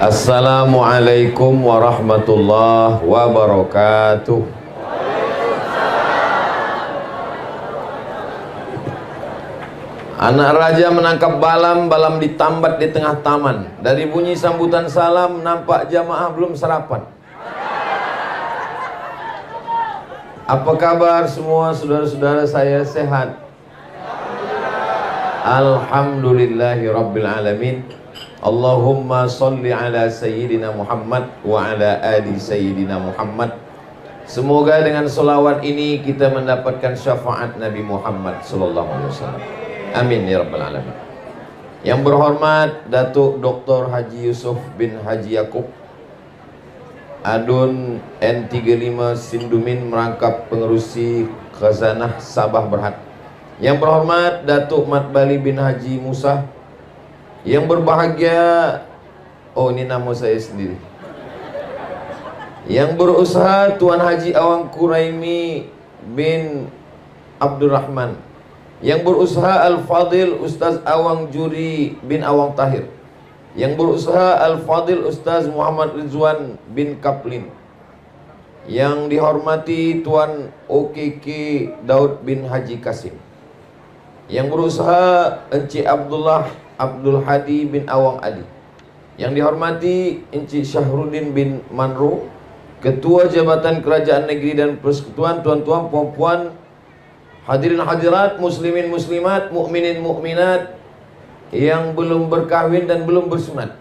Assalamualaikum warahmatullahi wabarakatuh. Anak raja menangkap balam, balam ditambat di tengah taman. Dari bunyi sambutan salam nampak jamaah belum sarapan. Apa kabar semua saudara-saudara saya, sehat? Alhamdulillahi rabbil alamin. Allahumma salli ala Sayyidina Muhammad wa ala ali Sayyidina Muhammad. Semoga dengan solawat ini kita mendapatkan syafaat Nabi Muhammad sallallahu alaihi wasallam. Amin ya rabbal alamin. Yang berhormat Datuk Dr. Haji Yusuf bin Haji Yaakob, Adun N35 Sindumin, merangkap pengerusi Khazanah Sabah Berhad. Yang berhormat Datuk Mat Bali bin Haji Musa. Yang berbahagia, oh ini nama saya sendiri. Yang berusaha Tuan Haji Awang Quraimi bin Abdurrahman. Yang berusaha Al-Fadil Ustaz Awang Juri bin Awang Tahir. Yang berusaha Al-Fadil Ustaz Muhammad Rizwan bin Kaplin. Yang dihormati Tuan OKK Daud bin Haji Kasim. Yang berusaha Encik Abdul Hadi bin Awang Adi. Yang dihormati Encik Syahruddin bin Manro, Ketua Jabatan Kerajaan Negeri dan Persekutuan, tuan-tuan, puan-puan, hadirin hadirat, muslimin muslimat, mukminin mukminat yang belum berkahwin dan belum bersunat.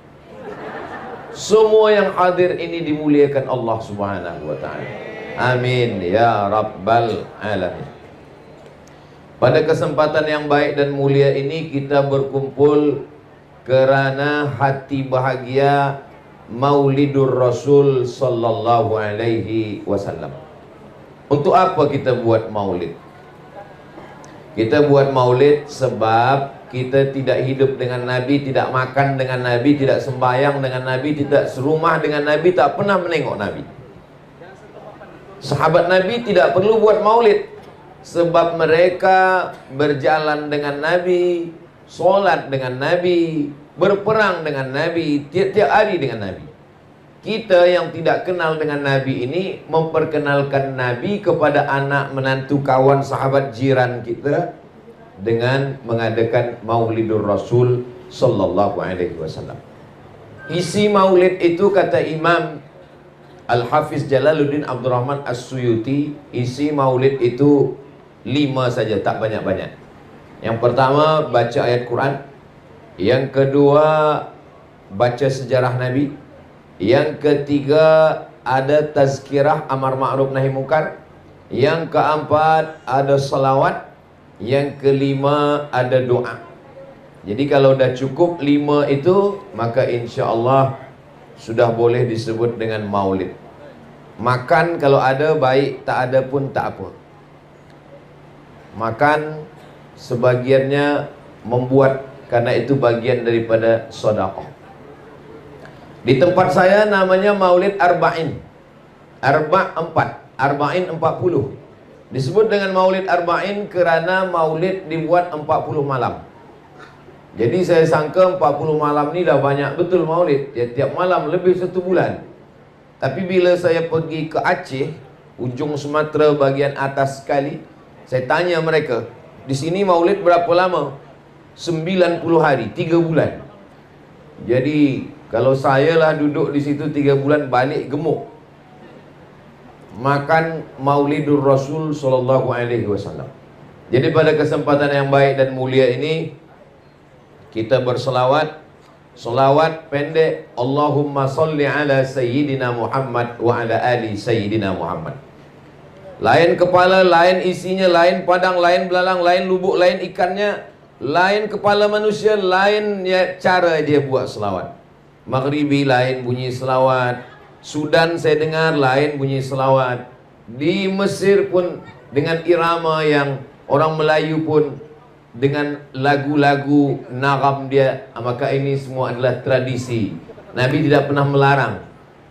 Semua yang hadir ini dimuliakan Allah Subhanahu wa taala. Amin ya rabbal alamin. Pada kesempatan yang baik dan mulia ini kita berkumpul kerana hati bahagia Maulidur Rasul sallallahu alaihi wasallam. Untuk apa kita buat maulid? Kita buat maulid sebab kita tidak hidup dengan Nabi, tidak makan dengan Nabi, tidak sembahyang dengan Nabi, tidak serumah dengan Nabi, tak pernah menengok Nabi. Sahabat Nabi tidak perlu buat maulid sebab mereka berjalan dengan Nabi, solat dengan Nabi, berperang dengan Nabi, tiap-tiap hari dengan Nabi. Kita yang tidak kenal dengan Nabi ini memperkenalkan Nabi kepada anak, menantu, kawan, sahabat, jiran kita dengan mengadakan Maulidur Rasul sallallahu alaihi wasallam. Isi maulid itu, kata Imam Al-Hafiz Jalaluddin Abdurrahman As-Suyuti, isi maulid itu 5 saja, tak banyak-banyak. Yang pertama baca ayat Quran. Yang kedua baca sejarah Nabi. Yang ketiga ada tazkirah amar ma'ruf nahi munkar. Yang keempat ada salawat. Yang kelima ada doa. Jadi kalau dah cukup 5 itu, maka insya Allah sudah boleh disebut dengan maulid. Makan kalau ada baik, tak ada pun tak apa. Makan sebagiannya membuat, karena itu bagian daripada sedekah. Di tempat saya namanya Maulid Arba'in. Arba'in 40. Disebut dengan Maulid Arba'in kerana maulid dibuat 40 malam. Jadi saya sangka 40 malam ni dah banyak betul maulid. Tiap malam lebih 1 bulan. Tapi bila saya pergi ke Aceh, ujung Sumatera bahagian atas sekali, saya tanya mereka, di sini maulid berapa lama? 90 hari, 3 bulan. Jadi kalau saya lah duduk di situ 3 bulan, balik gemuk. Makan Maulidur Rasul sallallahu alaihi wasallam. Jadi pada kesempatan yang baik dan mulia ini kita berselawat. Selawat pendek, Allahumma salli ala Sayyidina Muhammad wa ala ali Sayyidina Muhammad. Lain kepala, lain isinya, lain padang, lain belalang, lain lubuk, lain ikannya, lain kepala manusia, lain ya cara dia buat selawat. Maghribi lain bunyi selawat. Sudan saya dengar lain bunyi selawat. Di Mesir pun dengan irama yang orang Melayu pun dengan lagu-lagu nagam dia. Maka ini semua adalah tradisi. Nabi tidak pernah melarang.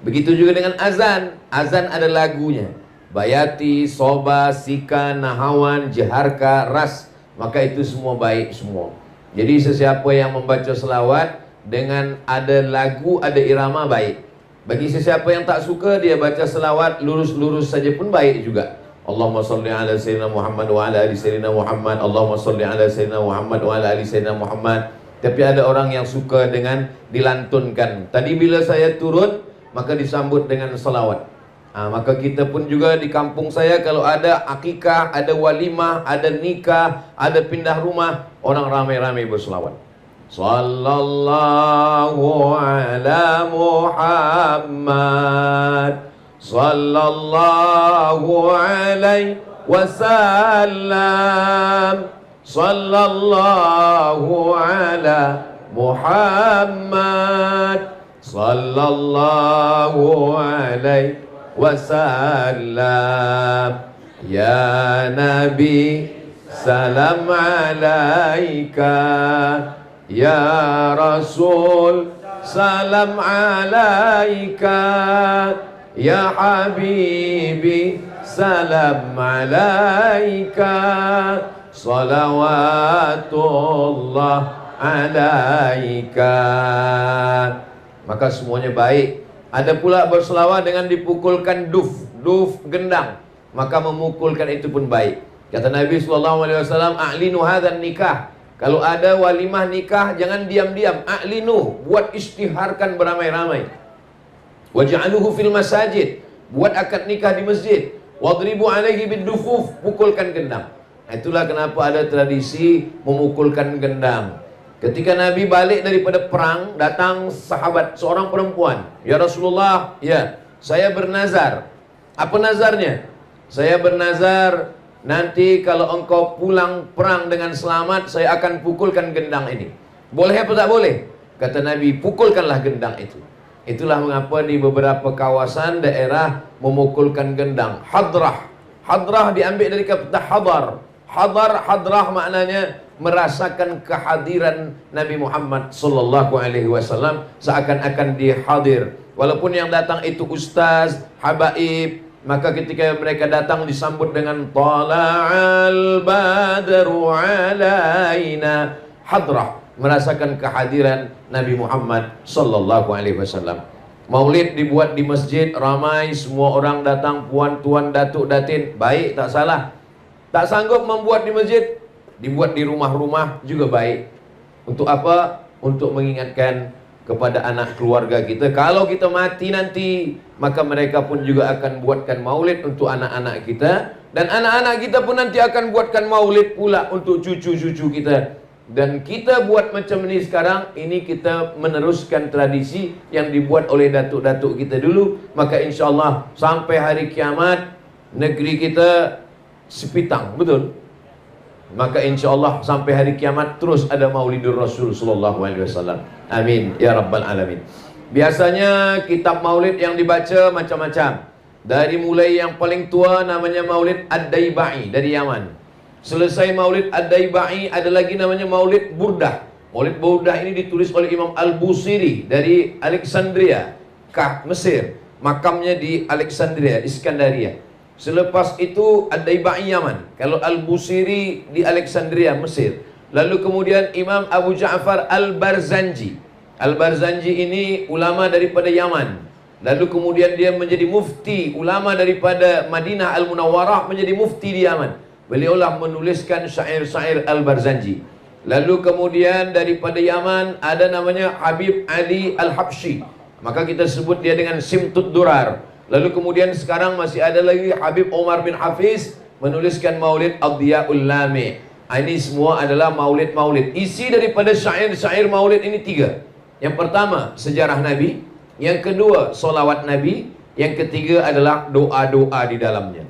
Begitu juga dengan azan. Azan ada lagunya. Bayati, Soba, Sika, Nahawan, Jaharka, Ras. Maka itu semua baik semua. Jadi sesiapa yang membaca selawat dengan ada lagu, ada irama baik. Bagi sesiapa yang tak suka, dia baca selawat lurus-lurus saja pun baik juga. Allahumma salli ala sayyidina Muhammad wa ala ali sayyidina Muhammad. Allahumma salli ala sayyidina Muhammad wa ala ali sayyidina Muhammad. Tapi ada orang yang suka dengan dilantunkan. Tadi bila saya turun, maka disambut dengan salawat. Maka kita pun juga di kampung saya, kalau ada akikah, ada walimah, ada nikah, ada pindah rumah, orang ramai-ramai berselawat. Sallallahu ala Muhammad, sallallahu alaihi wasallam, sallallahu ala Muhammad, sallallahu alaihi wasallam. Ya Nabi, salam alaika. Ya Rasul, salam alaika. Ya Habibi, salam alaika. Salawatullah alaika. Maka semuanya baik. Ada pula berselawat dengan dipukulkan duf gendang, maka memukulkan itu pun baik. Kata Nabi SAW, a'linu hadzal nikah. Kalau ada walimah nikah, jangan diam-diam, a'linu, buat isytiharkan beramai-ramai. Waj'aluhu fil masajid, buat akad nikah di masjid. Wadribu alaihi bidufuf, pukulkan gendang. Itulah kenapa ada tradisi memukulkan gendang. Ketika Nabi balik daripada perang, datang sahabat, seorang perempuan. Ya Rasulullah, ya, saya bernazar. Apa nazarnya? Saya bernazar, nanti kalau engkau pulang perang dengan selamat, saya akan pukulkan gendang ini. Boleh apa tak boleh? Kata Nabi, pukulkanlah gendang itu. Itulah mengapa di beberapa kawasan daerah memukulkan gendang. Hadrah. Hadrah diambil dari kata hadar. Hadrah maknanya merasakan kehadiran Nabi Muhammad sallallahu alaihi wasallam, seakan-akan dia hadir. Walaupun yang datang itu ustaz, habaib, maka ketika mereka datang disambut dengan tala'al badru alaina. Hadrah, merasakan kehadiran Nabi Muhammad sallallahu alaihi wasallam. Maulid dibuat di masjid, ramai, semua orang datang, puan, tuan, datuk, datin, baik, tak salah. Tak sanggup membuat di masjid, dibuat di rumah-rumah juga baik. Untuk apa? Untuk mengingatkan kepada anak keluarga kita, kalau kita mati nanti, maka mereka pun juga akan buatkan maulid untuk anak-anak kita, dan anak-anak kita pun nanti akan buatkan maulid pula untuk cucu-cucu kita. Dan kita buat macam ini sekarang, ini kita meneruskan tradisi yang dibuat oleh datuk-datuk kita dulu. Maka insya Allah sampai hari kiamat negeri kita sepitang, betul? Maka insya Allah sampai hari kiamat terus ada Maulidur Rasul sallallahu alaihi wasallam. Amin ya rabbal alamin. Biasanya kitab maulid yang dibaca macam-macam. Dari mulai yang paling tua namanya Maulid Ad-Daibai dari Yaman. Selesai Maulid Ad-Daibai ada lagi namanya Maulid Burdah. Maulid Burdah ini ditulis oleh Imam Al-Busiri dari Alexandria, Mesir. Makamnya di Alexandria, Iskandaria. Selepas itu Ad-Daibai Yaman. Kalau Al-Busiri di Alexandria, Mesir. Lalu kemudian Imam Abu Ja'far Al-Barzanji. Al-Barzanji ini ulama daripada Yaman. Lalu kemudian dia menjadi mufti, ulama daripada Madinah Al-Munawwarah menjadi mufti di Yaman. Beliaulah menuliskan syair-syair Al-Barzanji. Lalu kemudian daripada Yaman ada namanya Habib Ali Al-Habsyi. Maka kita sebut dia dengan Simtud Durar. Lalu kemudian sekarang masih ada lagi Habib Omar bin Hafiz menuliskan Maulid Ad-Diya'ul Lami'. Ini semua adalah maulid-maulid. Isi daripada syair-syair maulid ini tiga. Yang pertama, sejarah Nabi. Yang kedua, solawat Nabi. Yang ketiga adalah doa-doa di dalamnya.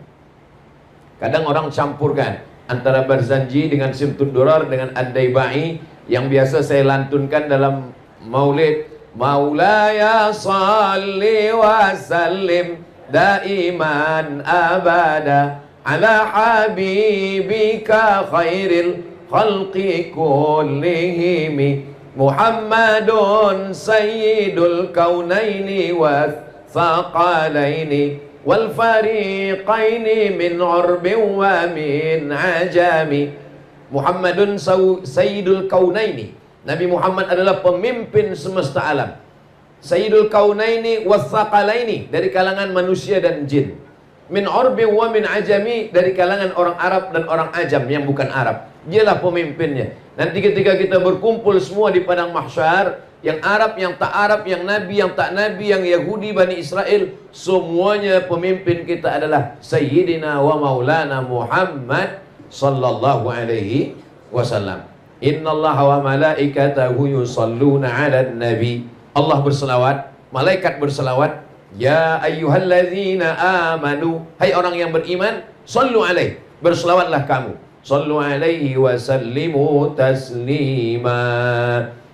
Kadang orang campurkan antara Barzanji dengan Simtud Durar dengan Ad-Daibai. Yang biasa saya lantunkan dalam maulid. Maulaya salli wa sallim daiman abada ala habibika khairil khalqi kullihim Muhammadun sayyidul kaunaini wa thaqalaini wal fariqaini min urbin wa min ajami. Muhammadun sayyidul kaunaini, Nabi Muhammad adalah pemimpin semesta alam. Sayyidul kaunaini wassaqalaini, dari kalangan manusia dan jin. Min urbi wa min ajami, dari kalangan orang Arab dan orang ajam yang bukan Arab. Dialah pemimpinnya. Nanti ketika kita berkumpul semua di padang mahsyar, yang Arab, yang tak Arab, yang Nabi, yang tak Nabi, yang Yahudi, Bani Israel, semuanya pemimpin kita adalah Sayyidina wa Maulana Muhammad sallallahu alaihi wasallam. Innallaha wa malaikatahu yusalluna 'alan nabi. Allah berselawat, malaikat berselawat. Ya ayyuhalladzina amanu, hai orang yang beriman, sallu alaihi, berselawatlah kamu. Sallu alaihi wa sallimu taslima.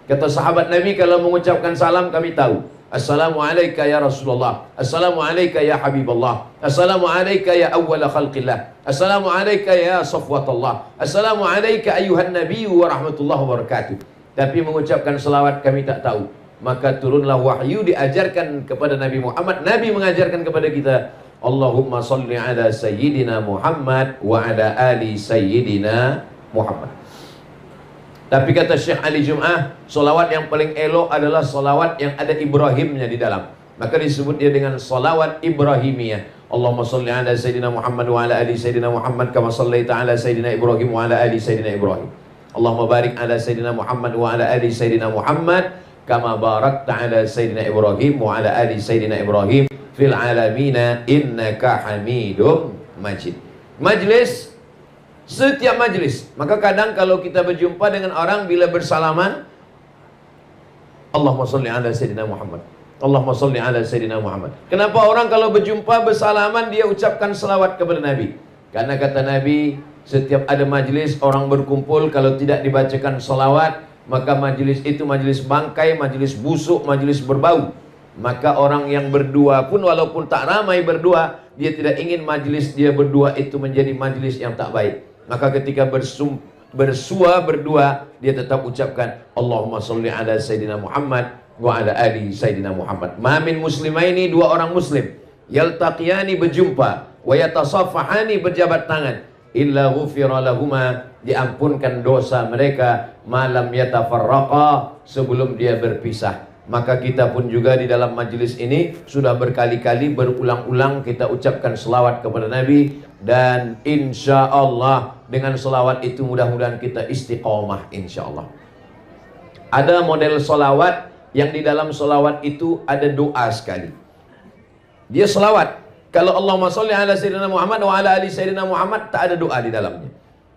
Kata sahabat Nabi, kalau mengucapkan salam kami tahu. Assalamu alayka ya Rasulullah, Assalamu alayka ya Habibullah, Assalamu alayka ya awwala khalqillah, Assalamu alayka ya Safwatullah, Assalamu alayka ayuhan nabiyyu wa rahmatullahi wa barakatuh. Tapi mengucapkan selawat kami tak tahu. Maka turunlah wahyu diajarkan kepada Nabi Muhammad. Nabi mengajarkan kepada kita, Allahumma salli ala Sayyidina Muhammad wa ala ali Sayyidina Muhammad. Tapi kata Syekh Ali Jum'ah, solawat yang paling elok adalah solawat yang ada Ibrahimnya di dalam. Maka disebut dia dengan solawat Ibrahimiyah. Allahumma salli ala Sayyidina Muhammad wa ala ali Sayyidina Muhammad kama sallaita ala Sayyidina Ibrahim wa ala ali Sayyidina Ibrahim. Allahumma barik ala Sayyidina Muhammad wa ala ali Sayyidina Muhammad kama barakta ala Sayyidina Ibrahim wa ala ali Sayyidina Ibrahim fil alamina innaka hamidum majid. Majlis, setiap majlis. Maka kadang kalau kita berjumpa dengan orang, bila bersalaman, Allahumma salli ala Sayyidina Muhammad, Allahumma salli ala Sayyidina Muhammad. Kenapa orang kalau berjumpa bersalaman dia ucapkan selawat kepada Nabi? Karena kata Nabi, setiap ada majlis orang berkumpul, kalau tidak dibacakan selawat, maka majlis itu majlis bangkai, majlis busuk, majlis berbau. Maka orang yang berdua pun walaupun tak ramai berdua, dia tidak ingin majlis dia berdua itu menjadi majlis yang tak baik. Maka ketika bersua berdua, dia tetap ucapkan Allahumma salli ala Sayyidina Muhammad wa ala ali Sayyidina Muhammad. Mamin muslimaini, dua orang muslim, yaltaqiyani berjumpa, wa yatasafahani berjabat tangan, illa ghufira lahuma, diampunkan dosa mereka, malam yatafarraqa, sebelum dia berpisah. Maka kita pun juga di dalam majlis ini sudah berkali-kali berulang-ulang kita ucapkan selawat kepada Nabi. Dan insya Allah dengan selawat itu mudah-mudahan kita istiqomah insya Allah. Ada model selawat yang di dalam selawat itu ada doa sekali. Dia selawat, kalau Allahumma sholli ala Sayyidina Muhammad wa ala ali Sayyidina Muhammad, tak ada doa di dalamnya.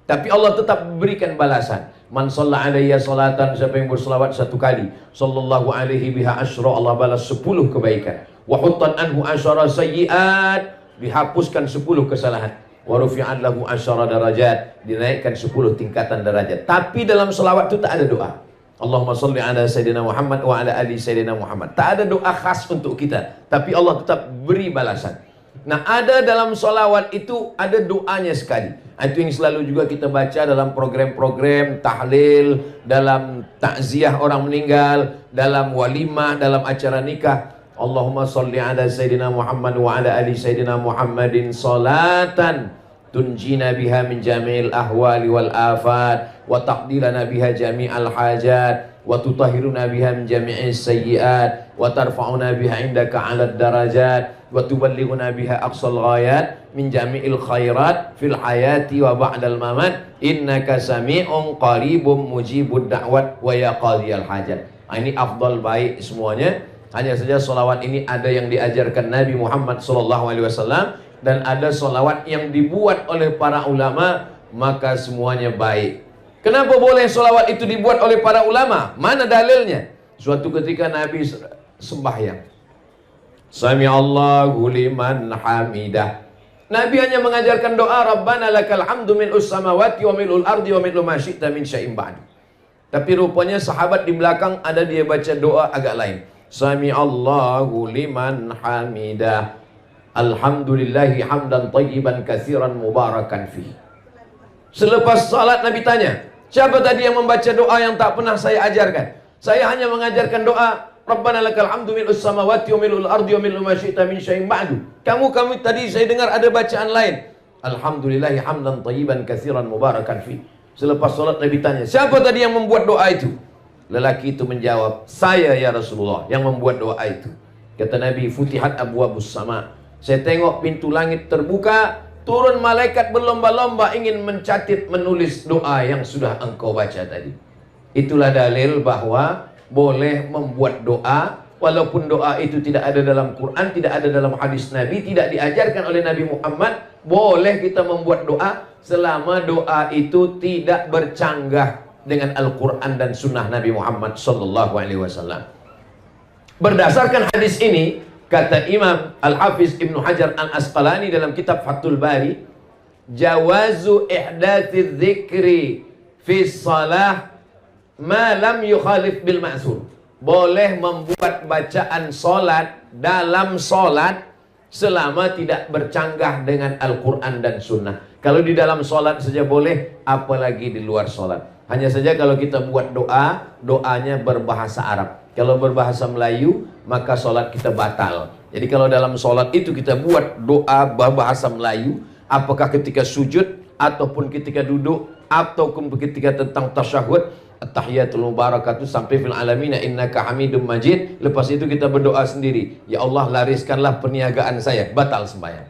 Tapi Allah tetap berikan balasan. Man shalla alayya salatan, siapa yang berselawat satu kali, sallallahu alaihi biha asyra, Allah balas 10 kebaikan. Wa huttan anhu asyara sayyiat, dihapuskan 10 kesalahan. Wa rufi'an lahu asyara darajat, dinaikkan 10 tingkatan derajat. Tapi dalam selawat itu tak ada doa. Allahumma salli ala Sayyidina Muhammad wa ala ali Sayyidina Muhammad. Tak ada doa khas untuk kita, tapi Allah tetap beri balasan. Nah, ada dalam solawat itu ada doanya sekali. Itu yang selalu juga kita baca dalam program-program tahlil, dalam takziah orang meninggal, dalam walimah, dalam acara nikah. Allahumma salli ala Sayyidina Muhammad wa ala ali Sayyidina Muhammadin salatan tunjina biha min jami'il ahwali wal afat wa taqdilana biha jami'al hajat wa tutahhiruna biha min jami'is sayyiat wa tarfa'una biha indaka 'alad darajat wa tuballighuna biha aqsal ghayat min jami'il khairat fil hayati wa ba'dal mamat innaka sami'un qaribum mujibud da'wat wa ya qadhiyal hajat. Ini afdal baik semuanya. Hanya saja solawat ini ada yang diajarkan Nabi Muhammad SAW dan ada solawat yang dibuat oleh para ulama, maka semuanya baik. Kenapa boleh solawat itu dibuat oleh para ulama? Mana dalilnya? Suatu ketika Nabi sembahyang, Sami Allahu liman hamidah. Nabi hanya mengajarkan doa Rabbana lakal hamdu mil'us samawati wa mil'ul ardi wa mil'u ma syi'ta min syai'in ba'd. Tapi rupanya sahabat di belakang ada dia baca doa agak lain. Sami Allahu liman hamidah. Alhamdulillahi hamdan tayyiban katsiran mubarakan fi. Selepas salat Nabi tanya, siapa tadi yang membaca doa yang tak pernah saya ajarkan? Saya hanya mengajarkan doa Rabbana lakal hamdu mil'us samawati wa mil'ul ardi wa mil'u ma syi'ta min syai'in ba'du. Kamu tadi saya dengar ada bacaan lain. Alhamdulillahi hamdan tayyiban katsiran mubarakan fi. Selepas salat Nabi tanya, siapa tadi yang membuat doa itu? Lelaki itu menjawab, saya ya Rasulullah yang membuat doa itu. Kata Nabi, futihat abwabus sama. Saya tengok pintu langit terbuka, turun malaikat berlomba-lomba ingin mencatat, menulis doa yang sudah engkau baca tadi. Itulah dalil bahwa boleh membuat doa, walaupun doa itu tidak ada dalam Quran, tidak ada dalam hadis Nabi, tidak diajarkan oleh Nabi Muhammad. Boleh kita membuat doa selama doa itu tidak bercanggah dengan Al-Quran dan Sunnah Nabi Muhammad SAW. Berdasarkan hadis ini, kata Imam Al-Hafiz Ibnu Hajar Al-Asqalani dalam kitab Fathul Bari, jawazu ihdatsiz dzikri fi shalah ma lam yukhalif bil ma'zur. Boleh membuat bacaan solat dalam solat selama tidak bercanggah dengan Al-Quran dan Sunnah. Kalau di dalam solat saja boleh, apalagi di luar solat. Hanya saja kalau kita buat doa, doanya berbahasa Arab. Kalau berbahasa Melayu, maka solat kita batal. Jadi kalau dalam solat itu kita buat doa berbahasa Melayu, apakah ketika sujud, ataupun ketika duduk, ataupun ketika tentang tasyahud, at-tahiyatul mubarakatuh sampai fil alamina innaka hamidum majid. Lepas itu kita berdoa sendiri, ya Allah lariskanlah perniagaan saya, batal sembahyang.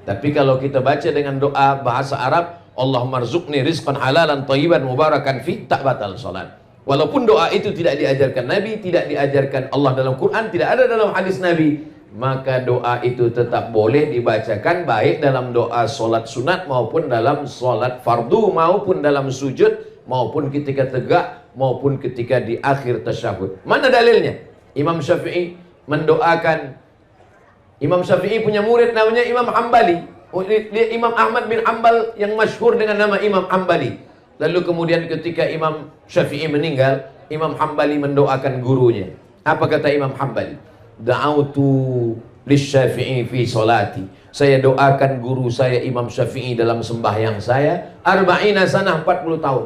Tapi kalau kita baca dengan doa bahasa Arab, Allahumma rzuqni rizqan halalan thayyiban mubarakan fi, tak batal salat. Walaupun doa itu tidak diajarkan Nabi, tidak diajarkan Allah dalam Quran, tidak ada dalam hadis Nabi, maka doa itu tetap boleh dibacakan, baik dalam doa solat sunat maupun dalam solat fardu, maupun dalam sujud, maupun ketika tegak, maupun ketika di akhir tasyahud. Mana dalilnya? Imam Syafi'i mendoakan. Imam Syafi'i punya murid namanya Imam Hambali. Dia Imam Ahmad bin Hanbal yang masyhur dengan nama Imam Hambali. Lalu kemudian ketika Imam Syafi'i meninggal, Imam Hambali mendoakan gurunya. Apa kata Imam Hambali? Da'autu lisyafi'i fi salati. Saya doakan guru saya Imam Syafi'i dalam sembahyang saya 40 sanah, 40 tahun.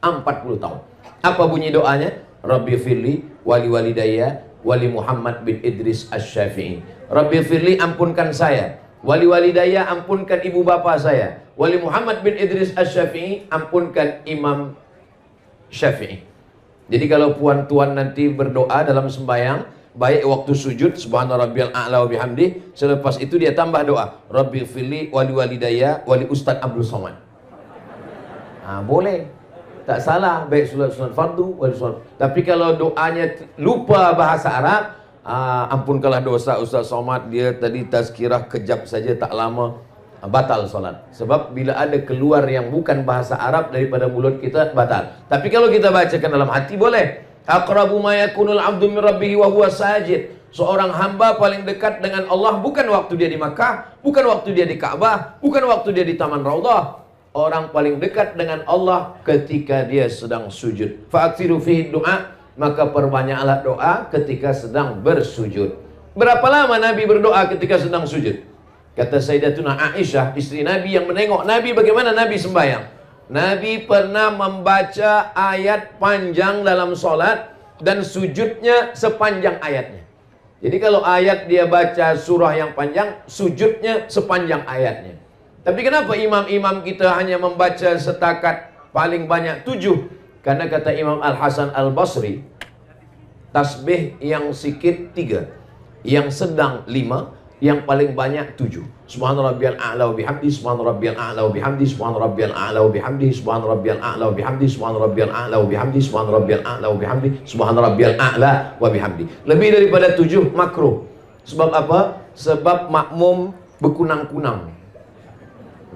40 tahun. Apa bunyi doanya? Rabbi firli wali walidayya wali Muhammad bin Idris Asy-Syafi'i. Rabbi firli, ampunkan saya. Wali walidayya, ampunkan ibu bapa saya. Wali Muhammad bin Idris Asy-Syafi'i, ampunkan Imam Syafi'i. Jadi kalau puan-tuan nanti berdoa dalam sembahyang, baik waktu sujud subhana rabbiyal a'la wa bihamdi, selepas itu dia tambah doa Rabbi firli wali walidayya wali Ustaz Abdul Somad. Boleh, tak salah, baik sunat fardu wali sunat. Tapi kalau doanya lupa bahasa Arab, ampunkanlah dosa Ustaz Somad, dia tadi tazkirah kejap saja tak lama, batal solat. Sebab bila ada keluar yang bukan bahasa Arab daripada mulut kita, batal. Tapi kalau kita bacakan dalam hati, boleh. Aqrabu ma yakunul 'abdu min rabbih wa huwa sajid. Seorang hamba paling dekat dengan Allah bukan waktu dia di Makkah, bukan waktu dia di Ka'bah, bukan waktu dia di Taman Raudhah. Orang paling dekat dengan Allah ketika dia sedang sujud. Fa'aksiru fihi du'a, maka perbanyaklah doa ketika sedang bersujud. Berapa lama Nabi berdoa ketika sedang sujud? Kata Sayyidatuna Aisyah, istri Nabi yang menengok Nabi bagaimana Nabi sembahyang. Nabi pernah membaca ayat panjang dalam solat dan sujudnya sepanjang ayatnya. Jadi kalau ayat dia baca surah yang panjang, sujudnya sepanjang ayatnya. Tapi kenapa imam-imam kita hanya membaca setakat paling banyak 7? Karena kata Imam Al-Hasan Al-Basri, tasbih yang sikit 3, yang sedang 5, yang paling banyak 7. Subhana rabbiyal a'la wa bihamdi, subhana rabbiyal a'la wa bihamdi, subhana rabbiyal a'la wa bihamdi, subhana rabbiyal a'la wa bihamdi, subhana rabbiyal a'la wa bihamdi, subhana rabbiyal a'la wa bihamdi, subhana rabbiyal a'la wa bihamdi. Lebih daripada 7 makruh. Sebab apa? Sebab makmum berkunang-kunang.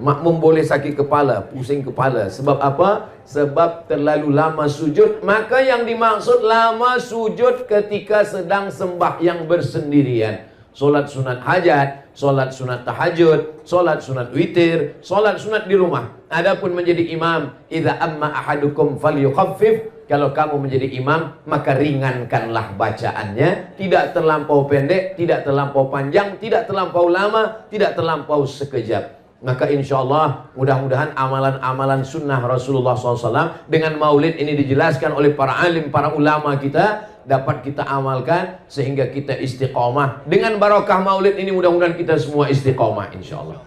Makmum boleh sakit kepala, pusing kepala. Sebab apa? Sebab terlalu lama sujud. Maka yang dimaksud lama sujud ketika sedang sembahyang bersendirian. Solat sunat hajat, solat sunat tahajud, solat sunat witir, solat sunat di rumah. Adapun menjadi imam, idza amma ahadukum falyukhaffif. Kalau kamu menjadi imam, maka ringankanlah bacaannya. Tidak terlampau pendek, tidak terlampau panjang, tidak terlampau lama, tidak terlampau sekejap. Maka insya Allah mudah-mudahan amalan-amalan sunnah Rasulullah SAW dengan maulid ini dijelaskan oleh para alim, para ulama kita, dapat kita amalkan sehingga kita istiqomah. Dengan barakah maulid ini mudah-mudahan kita semua istiqomah insya Allah.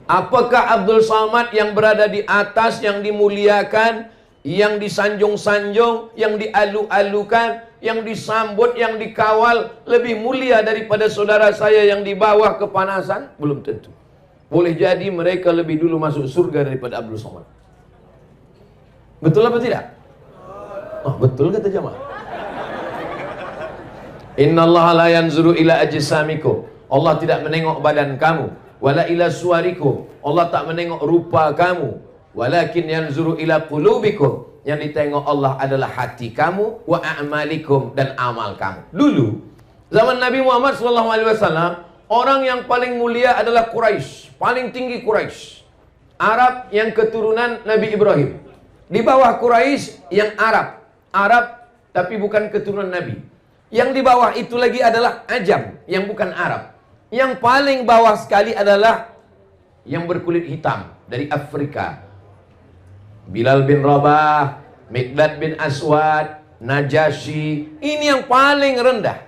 Apakah Abdul Somad yang berada di atas, yang dimuliakan, yang disanjung-sanjung, yang dialu-alukan, yang disambut, yang dikawal lebih mulia daripada saudara saya yang di bawah kepanasan? Belum tentu. Boleh jadi mereka lebih dulu masuk surga daripada Abdul Somad. Betul apa tidak? Oh, betul kata jamaah. Innallaha la yanzuru ila ajsamikum. Allah tidak menengok badan kamu. Wala ila suwarikum. Allah tak menengok rupa kamu. Walakin yanzuru ila qulubikum. Yang ditengok Allah adalah hati kamu, wa a'malikum, dan amal kamu. Dulu zaman Nabi Muhammad SAW, orang yang paling mulia adalah Quraisy, paling tinggi Quraisy. Arab yang keturunan Nabi Ibrahim. Di bawah Quraisy yang Arab. Arab tapi bukan keturunan Nabi. Yang di bawah itu lagi adalah Ajam yang bukan Arab. Yang paling bawah sekali adalah yang berkulit hitam dari Afrika. Bilal bin Rabah, Miqdad bin Aswad, Najasyi. Ini yang paling rendah.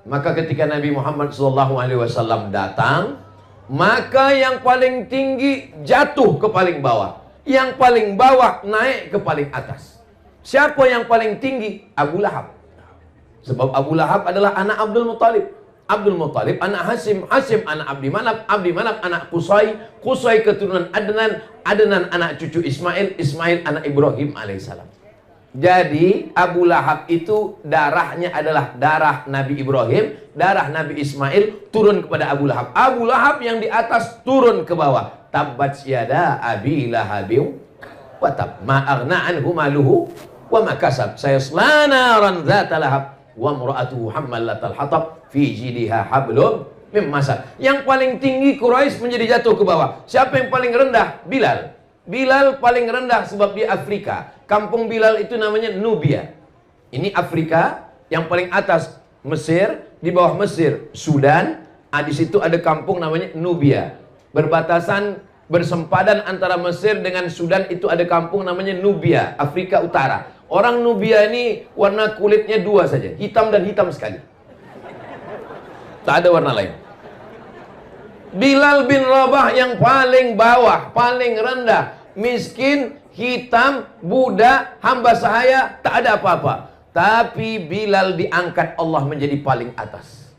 Maka ketika Nabi Muhammad SAW datang, maka yang paling tinggi jatuh ke paling bawah, yang paling bawah naik ke paling atas. Siapa yang paling tinggi? Abu Lahab. Sebab Abu Lahab adalah anak Abdul Muttalib. Abdul Muttalib anak Hasim, Hasim anak Abdi Manaf, Abdi Manaf anak Qusay, Qusay keturunan Adnan, Adnan anak cucu Ismail, Ismail anak Ibrahim alaihissalam. Jadi Abu Lahab itu darahnya adalah darah Nabi Ibrahim, darah Nabi Ismail turun kepada Abu Lahab. Abu Lahab yang di atas turun ke bawah. Tabbat yada Abi Lahabin wa tab, ma aghna anhu maluhu wa ma kasab, sayasla naran dzata lahab wa imra'atuhu hammalatal hatab fi jidha hablum mim masad. Yang paling tinggi Quraisy menjadi jatuh ke bawah. Siapa yang paling rendah? Bilal. Bilal paling rendah sebab di Afrika. Kampung Bilal itu namanya Nubia. Ini Afrika, yang paling atas Mesir, di bawah Mesir Sudan. Di situ ada kampung namanya Nubia. Berbatasan, bersempadan antara Mesir dengan Sudan itu ada kampung namanya Nubia, Afrika Utara. Orang Nubia ini warna kulitnya dua saja, hitam dan hitam sekali. Tak ada warna lain. Bilal bin Rabah yang paling bawah, paling rendah, miskin, hitam, budak, hamba sahaya, tak ada apa-apa. Tapi Bilal diangkat Allah menjadi paling atas.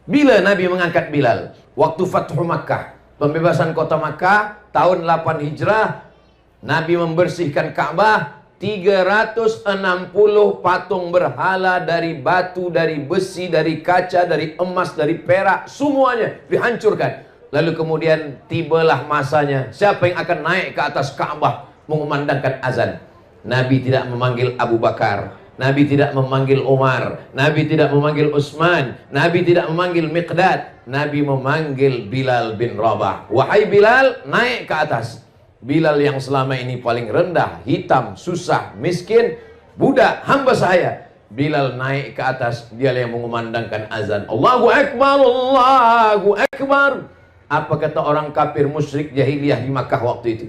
Bila Nabi mengangkat Bilal? Waktu Fathu Makkah, pembebasan kota Makkah, tahun 8 Hijrah, Nabi membersihkan Ka'bah. 360 patung berhala dari batu, dari besi, dari kaca, dari emas, dari perak, semuanya dihancurkan. Lalu kemudian tibalah masanya. Siapa yang akan naik ke atas Ka'bah mengumandangkan azan? Nabi tidak memanggil Abu Bakar, Nabi tidak memanggil Umar, Nabi tidak memanggil Utsman, Nabi tidak memanggil Miqdad. Nabi memanggil Bilal bin Rabah. Wahai Bilal, naik ke atas. Bilal yang selama ini paling rendah, hitam, susah, miskin, budak, hamba saya. Bilal naik ke atas, dia yang mengumandangkan azan. Allahu Akbar, Allahu Akbar. Apa kata orang kafir musyrik jahiliyah di Makkah waktu itu?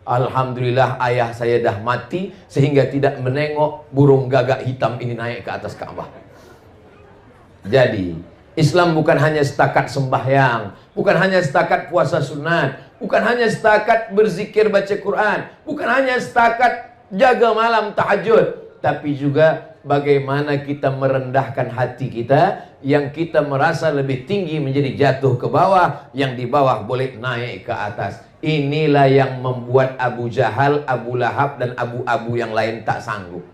Alhamdulillah ayah saya dah mati sehingga tidak menengok burung gagak hitam ini naik ke atas Ka'bah. Jadi Islam bukan hanya setakat sembahyang, bukan hanya setakat puasa sunat, bukan hanya setakat berzikir baca Quran, bukan hanya setakat jaga malam tahajud, tapi juga bagaimana kita merendahkan hati kita, yang kita merasa lebih tinggi menjadi jatuh ke bawah, yang di bawah boleh naik ke atas. Inilah yang membuat Abu Jahal, Abu Lahab, dan abu-abu yang lain tak sanggup.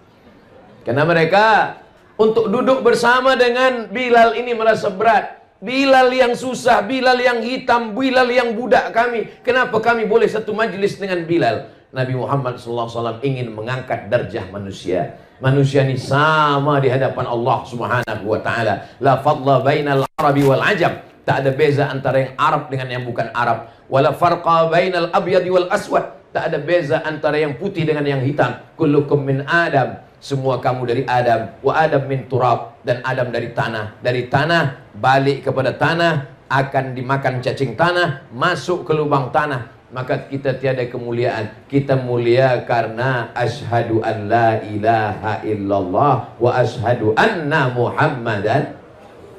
Karena mereka untuk duduk bersama dengan Bilal ini merasa berat. Bilal yang susah, Bilal yang hitam, Bilal yang budak kami. Kenapa kami boleh satu majlis dengan Bilal? Nabi Muhammad SAW ingin mengangkat darjah manusia. Manusia ini sama di hadapan Allah Subhanahu wa taala. La fadla bainal Arabi wal Ajam. Tak ada beza antara yang Arab dengan yang bukan Arab. Wala farqa bainal abyadi wal aswad. Tak ada beza antara yang putih dengan yang hitam. Kullukum min Adam. Semua kamu dari Adam. Wa Adam min turab. Dan Adam dari tanah. Dari tanah balik kepada tanah, akan dimakan cacing tanah, masuk ke lubang tanah. Maka kita tiada kemuliaan. Kita mulia karena asyhadu an la ilaha illallah wa asyhadu anna Muhammadan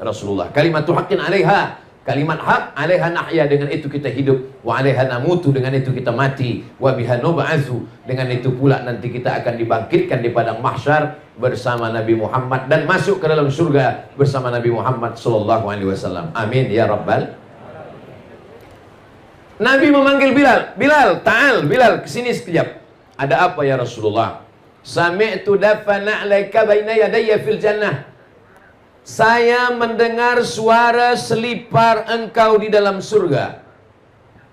Rasulullah. Kalimatul haqqin alaiha. Kalimat hak, 'alaiha nahya, dengan itu kita hidup, wa 'alaiha namutu, dengan itu kita mati, wa biha nub'atsu, dengan itu pula nanti kita akan dibangkitkan di padang mahsyar bersama Nabi Muhammad dan masuk ke dalam surga bersama Nabi Muhammad sallallahu alaihi wasallam. Amin ya rabbal. Nabi memanggil Bilal, Bilal, ta'al, Bilal, kesini sekejap. Ada apa ya Rasulullah? Sami'tu dafana 'alaika baina yadayya fil jannah. Saya mendengar suara selipar engkau di dalam surga.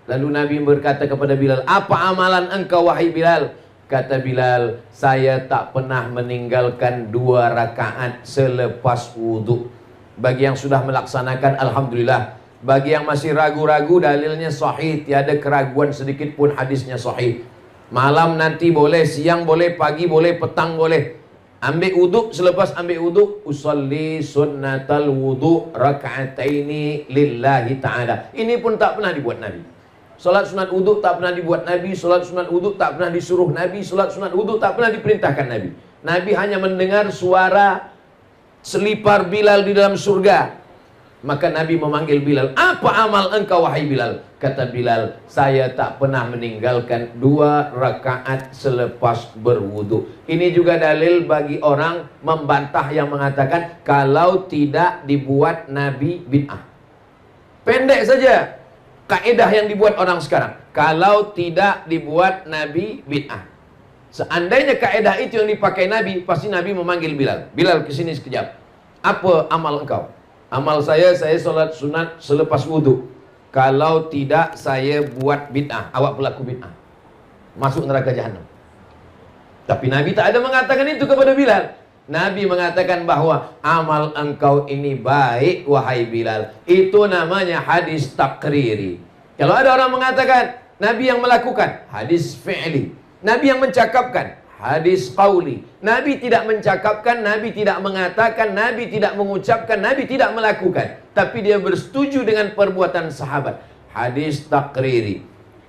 Lalu Nabi berkata kepada Bilal, apa amalan engkau wahai Bilal? Kata Bilal, saya tak pernah meninggalkan 2 rakaat selepas wudhu. Bagi yang sudah melaksanakan, alhamdulillah. Bagi yang masih ragu-ragu, dalilnya sahih, tiada keraguan sedikit pun, hadisnya sahih. Malam nanti boleh, siang boleh, pagi boleh, petang boleh. Ambil wuduk, selepas ambil wuduk, usalli sunnatal wuduk raka'ataini lillahi ta'ala. Ini pun tak pernah dibuat Nabi. Salat sunat wuduk tak pernah dibuat Nabi. Salat sunat wuduk tak pernah disuruh Nabi. Salat sunat wuduk tak pernah diperintahkan Nabi. Nabi hanya mendengar suara selipar Bilal di dalam surga. Maka Nabi memanggil Bilal, apa amal engkau wahai Bilal? Kata Bilal, saya tak pernah meninggalkan 2 rakaat selepas berwudu. Ini juga dalil bagi orang membantah yang mengatakan kalau tidak dibuat Nabi bid'ah. Pendek saja kaidah yang dibuat orang sekarang, kalau tidak dibuat Nabi bid'ah. Seandainya kaidah itu yang dipakai Nabi, pasti Nabi memanggil Bilal, Bilal kesini sekejap. Apa amal engkau? Amal saya solat sunat selepas wudhu. Kalau tidak saya buat bid'ah, awak pelaku bid'ah, masuk neraka jahanam. Tapi Nabi tak ada mengatakan itu kepada Bilal. Nabi mengatakan bahwa amal engkau ini baik wahai Bilal. Itu namanya hadis takriri. Kalau ada orang mengatakan Nabi yang melakukan, hadis fi'li. Nabi yang mencakapkan, hadis qauli. Nabi tidak mencakapkan, Nabi tidak mengatakan, Nabi tidak mengucapkan, Nabi tidak melakukan, tapi dia bersetuju dengan perbuatan sahabat. Hadis takriri.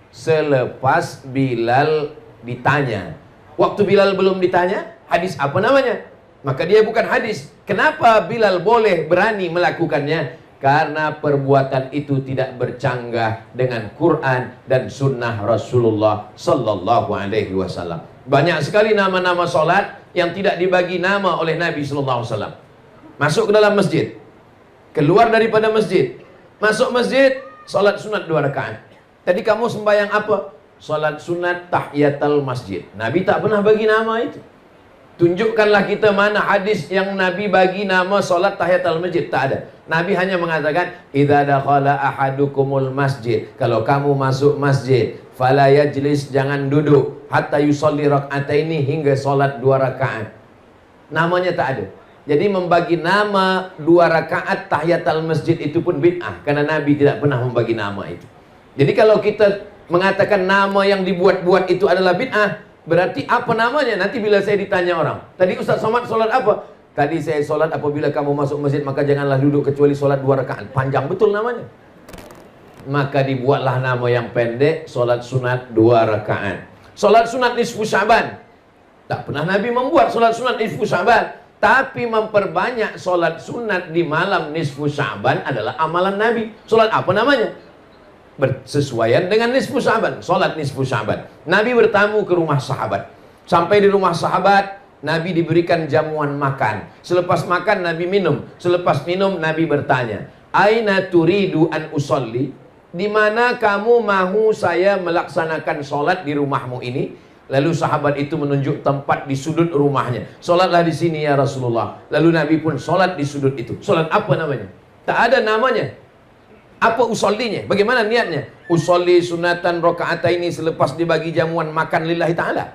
Selepas Bilal ditanya. Waktu Bilal belum ditanya, hadis apa namanya? Maka dia bukan hadis. Kenapa Bilal boleh berani melakukannya? Karena perbuatan itu tidak bercanggah dengan Quran dan sunnah Rasulullah sallallahu alaihi wasallam. Banyak sekali nama-nama solat yang tidak dibagi nama oleh Nabi sallallahu alaihi wasallam. Masuk ke dalam masjid, keluar daripada masjid, masuk masjid, solat sunat 2 rakaat. Tadi kamu sembahyang apa? Solat sunat tahiyatul masjid. Nabi tak pernah bagi nama itu. Tunjukkanlah kita mana hadis yang Nabi bagi nama solat tahiyatul masjid. Tak ada. Nabi hanya mengatakan, idza dakhala ahadukumul masjid, kalau kamu masuk masjid, fala yajlis, jangan duduk, hatta yusalli rak'ataini, hingga solat 2 rakaat. Namanya tak ada. Jadi membagi nama 2 rakaat tahiyatul masjid itu pun bid'ah, karena Nabi tidak pernah membagi nama itu. Jadi kalau kita mengatakan nama yang dibuat-buat itu adalah bid'ah, berarti apa namanya? Nanti bila saya ditanya orang, tadi Ustaz Somad solat apa? Tadi saya solat apabila kamu masuk masjid maka janganlah duduk kecuali solat 2 rakaat. Panjang betul namanya. Maka dibuatlah nama yang pendek, solat sunat 2 rakaat. Solat sunat nisfu Sya'ban. Tak pernah Nabi membuat solat sunat nisfu Sya'ban. Tapi memperbanyak solat sunat di malam nisfu Sya'ban adalah amalan Nabi. Solat apa namanya? Bersesuaian dengan nisfu Sya'ban, solat nisfu Sya'ban. Nabi bertamu ke rumah sahabat. Sampai di rumah sahabat, Nabi diberikan jamuan makan. Selepas makan Nabi minum. Selepas minum Nabi bertanya, aina turidu an usolli? Di mana kamu mahu saya melaksanakan solat di rumahmu ini? Lalu sahabat itu menunjuk tempat di sudut rumahnya. Solatlah di sini ya Rasulullah. Lalu Nabi pun solat di sudut itu. Solat apa namanya? Tak ada namanya. Apa usollinya? Bagaimana niatnya? Usolli sunatan rakaataini, selepas dibagi jamuan makan lillahi ta'ala.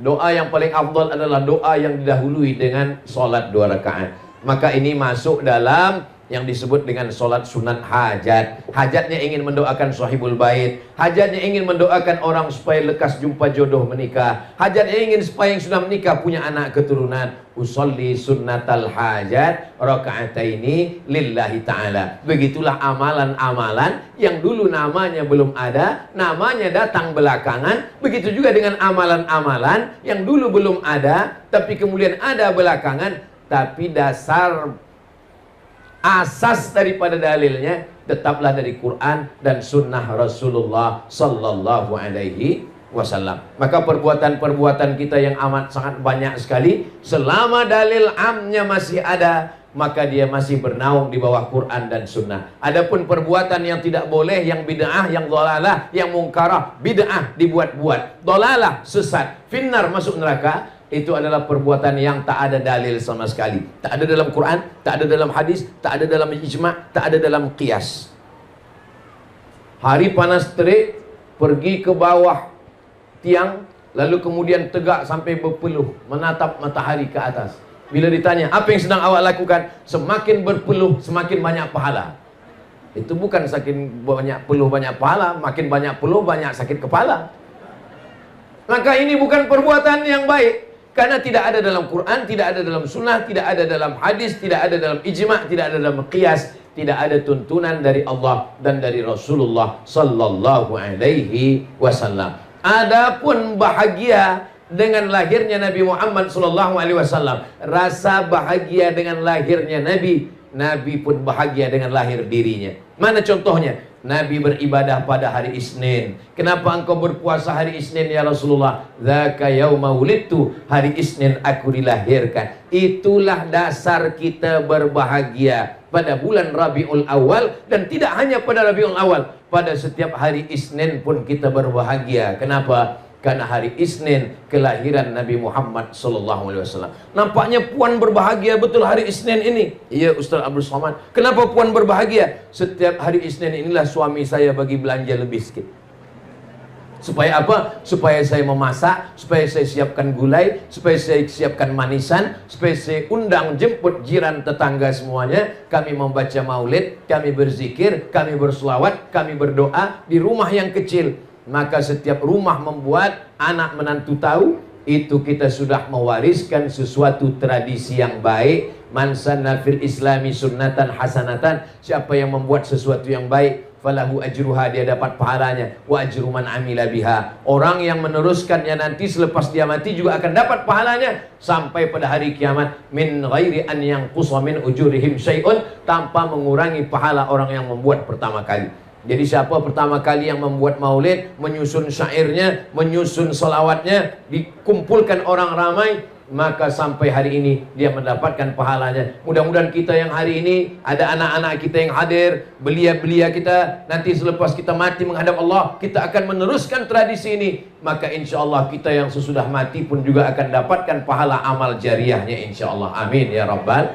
Doa yang paling afdal adalah doa yang didahului dengan solat 2 rakaat. Maka ini masuk dalam yang disebut dengan solat sunat hajat. Hajatnya ingin mendoakan sahibul bait. Hajatnya ingin mendoakan orang supaya lekas jumpa jodoh menikah. Hajatnya ingin supaya yang sudah menikah punya anak keturunan. Usolli sunnatal hajat rakaataini lillahi ta'ala. Begitulah amalan-amalan yang dulu namanya belum ada, namanya datang belakangan. Begitu juga dengan amalan-amalan yang dulu belum ada, tapi kemudian ada belakangan. Tapi dasar asas daripada dalilnya tetaplah dari Quran dan sunnah Rasulullah sallallahu alaihi wasallam. Maka perbuatan-perbuatan kita yang amat sangat banyak sekali, selama dalil amnya masih ada, maka dia masih bernaung di bawah Quran dan sunnah. Adapun perbuatan yang tidak boleh, yang bid'ah, yang dhalalah, yang mungkarah, bid'ah dibuat-buat, dhalalah sesat, finnar masuk neraka, itu adalah perbuatan yang tak ada dalil sama sekali. Tak ada dalam Quran, tak ada dalam hadis, tak ada dalam ijma', tak ada dalam qiyas. Hari panas terik, pergi ke bawah tiang, lalu kemudian tegak sampai berpeluh, menatap matahari ke atas. Bila ditanya, apa yang sedang awak lakukan? Semakin berpeluh, semakin banyak pahala. Itu bukan saking banyak peluh, banyak pahala. Makin banyak peluh, banyak sakit kepala. Maka ini bukan perbuatan yang baik. Karena tidak ada dalam Quran, tidak ada dalam sunnah, tidak ada dalam hadis, tidak ada dalam ijma', tidak ada dalam qiyas, tidak ada tuntunan dari Allah dan dari Rasulullah sallallahu alaihi wasallam. Adapun bahagia dengan lahirnya Nabi Muhammad sallallahu alaihi wasallam, rasa bahagia dengan lahirnya Nabi, Nabi pun bahagia dengan lahir dirinya. Mana contohnya? Nabi beribadah pada hari Isnin. Kenapa engkau berpuasa hari Isnin ya Rasulullah? Dzaka yauma wulidtu, hari Isnin aku dilahirkan. Itulah dasar kita berbahagia pada bulan Rabiul Awal, dan tidak hanya pada Rabiul Awal, pada setiap hari Isnin pun kita berbahagia. Kenapa? Karena hari Isnin kelahiran Nabi Muhammad SAW. Nampaknya puan berbahagia betul hari Isnin ini. Iya Ustaz Abdul Somad. Kenapa puan berbahagia? Setiap hari Isnin inilah suami saya bagi belanja lebih sikit. Supaya apa? Supaya saya memasak, supaya saya siapkan gulai, supaya saya siapkan manisan, supaya saya undang jemput jiran tetangga semuanya. Kami membaca maulid, kami berzikir, kami berselawat, kami berdoa di rumah yang kecil. Maka setiap rumah membuat anak menantu tahu, itu kita sudah mewariskan sesuatu tradisi yang baik. Man sanna fil islami sunnatan hasanatan, siapa yang membuat sesuatu yang baik, falahu ajruha, dia dapat pahalanya, wa ajru man amila biha, orang yang meneruskannya nanti selepas dia mati juga akan dapat pahalanya sampai pada hari kiamat, min ghairi an yanqusa min ujurihim syai'un, tanpa mengurangi pahala orang yang membuat pertama kali. Jadi siapa pertama kali yang membuat maulid, menyusun syairnya, menyusun salawatnya, dikumpulkan orang ramai, maka sampai hari ini dia mendapatkan pahalanya. Mudah-mudahan kita yang hari ini ada anak-anak kita yang hadir, belia-belia kita, nanti selepas kita mati menghadap Allah, kita akan meneruskan tradisi ini. Maka insya Allah kita yang sesudah mati pun juga akan dapatkan pahala amal jariahnya insya Allah. Amin ya rabbal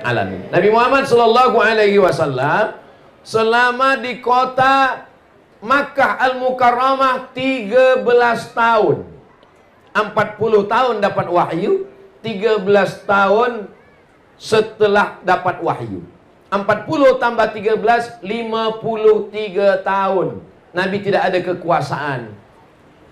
alamin. Nabi Muhammad sallallahu alaihi wasallam selama di kota Makkah Al-Mukarramah 13 tahun. 40 tahun dapat wahyu, 13 tahun setelah dapat wahyu. 40 tambah 13, 53 tahun. Nabi tidak ada kekuasaan.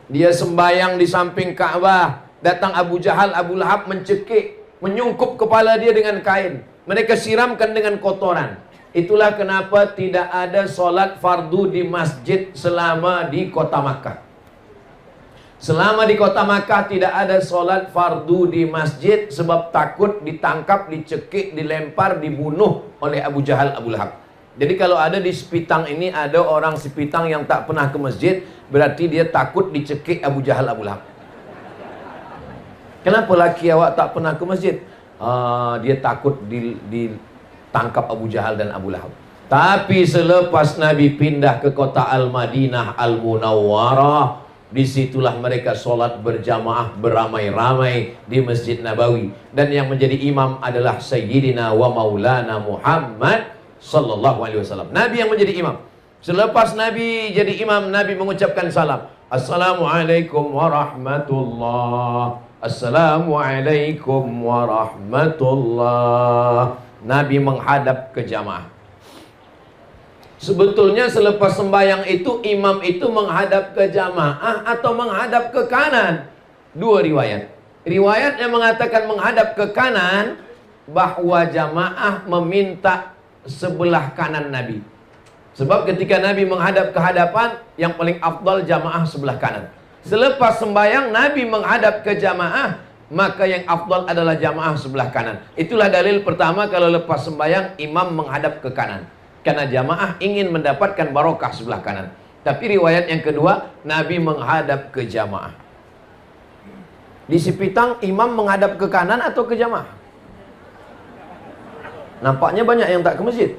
Dia sembayang di samping Ka'bah. Datang Abu Jahal, Abu Lahab mencekik, menyungkup kepala dia dengan kain. Mereka siramkan dengan kotoran. Itulah kenapa tidak ada solat fardu di masjid selama di kota Makkah. Selama di kota Makkah tidak ada solat fardu di masjid, sebab takut ditangkap, dicekik, dilempar, dibunuh oleh Abu Jahal, Abu Lahab. Jadi kalau ada di Sepitang ini ada orang Sepitang yang tak pernah ke masjid, berarti dia takut dicekik Abu Jahal, Abu Lahab. Kenapa laki awak tak pernah ke masjid? Dia takut ditangkap Abu Jahal dan Abu Lahab. Tapi selepas Nabi pindah ke kota Al-Madinah Al-Munawwarah, disitulah mereka sholat berjamaah beramai-ramai di Masjid Nabawi. Dan yang menjadi imam adalah Sayyidina wa Maulana Muhammad sallallahu alaihi wasallam. Nabi yang menjadi imam. Selepas Nabi jadi imam, Nabi mengucapkan salam. Assalamualaikum warahmatullah. Assalamualaikum warahmatullah. Nabi menghadap ke jamaah. Sebetulnya selepas sembahyang itu, imam itu menghadap ke jamaah atau menghadap ke kanan. Dua riwayat. Riwayat yang mengatakan menghadap ke kanan, bahwa jamaah meminta sebelah kanan Nabi. Sebab ketika Nabi menghadap ke hadapan, yang paling afdal jamaah sebelah kanan. Selepas sembahyang, Nabi menghadap ke jamaah, maka yang afdal adalah jamaah sebelah kanan. Itulah dalil pertama kalau lepas sembahyang imam menghadap ke kanan, karena jamaah ingin mendapatkan barokah sebelah kanan. Tapi riwayat yang kedua, Nabi menghadap ke jamaah. Di Sipitang imam menghadap ke kanan atau ke jamaah? Nampaknya banyak yang tak ke masjid.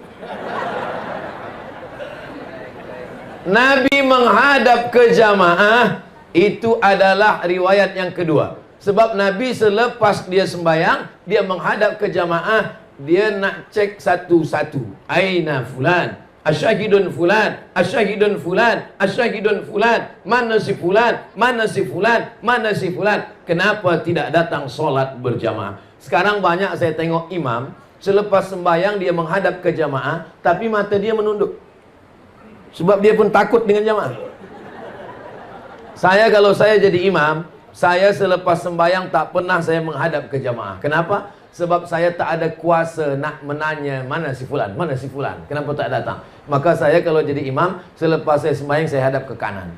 Nabi menghadap ke jamaah, itu adalah riwayat yang kedua. Sebab Nabi selepas dia sembahyang, dia menghadap ke jamaah, dia nak cek satu-satu. Aina fulan, asyahidun fulan, asyahidun fulan, asyahidun fulan, mana si fulan, mana si fulan, mana si fulan. Kenapa tidak datang solat berjamaah? Sekarang banyak saya tengok imam, selepas sembahyang dia menghadap ke jamaah, tapi mata dia menunduk. Sebab dia pun takut dengan jamaah. Kalau saya jadi imam, saya selepas sembahyang tak pernah saya menghadap ke jamaah. Kenapa? Sebab saya tak ada kuasa nak menanya mana si fulan, mana si fulan, kenapa tak datang. Maka saya kalau jadi imam, selepas saya sembahyang saya hadap ke kanan,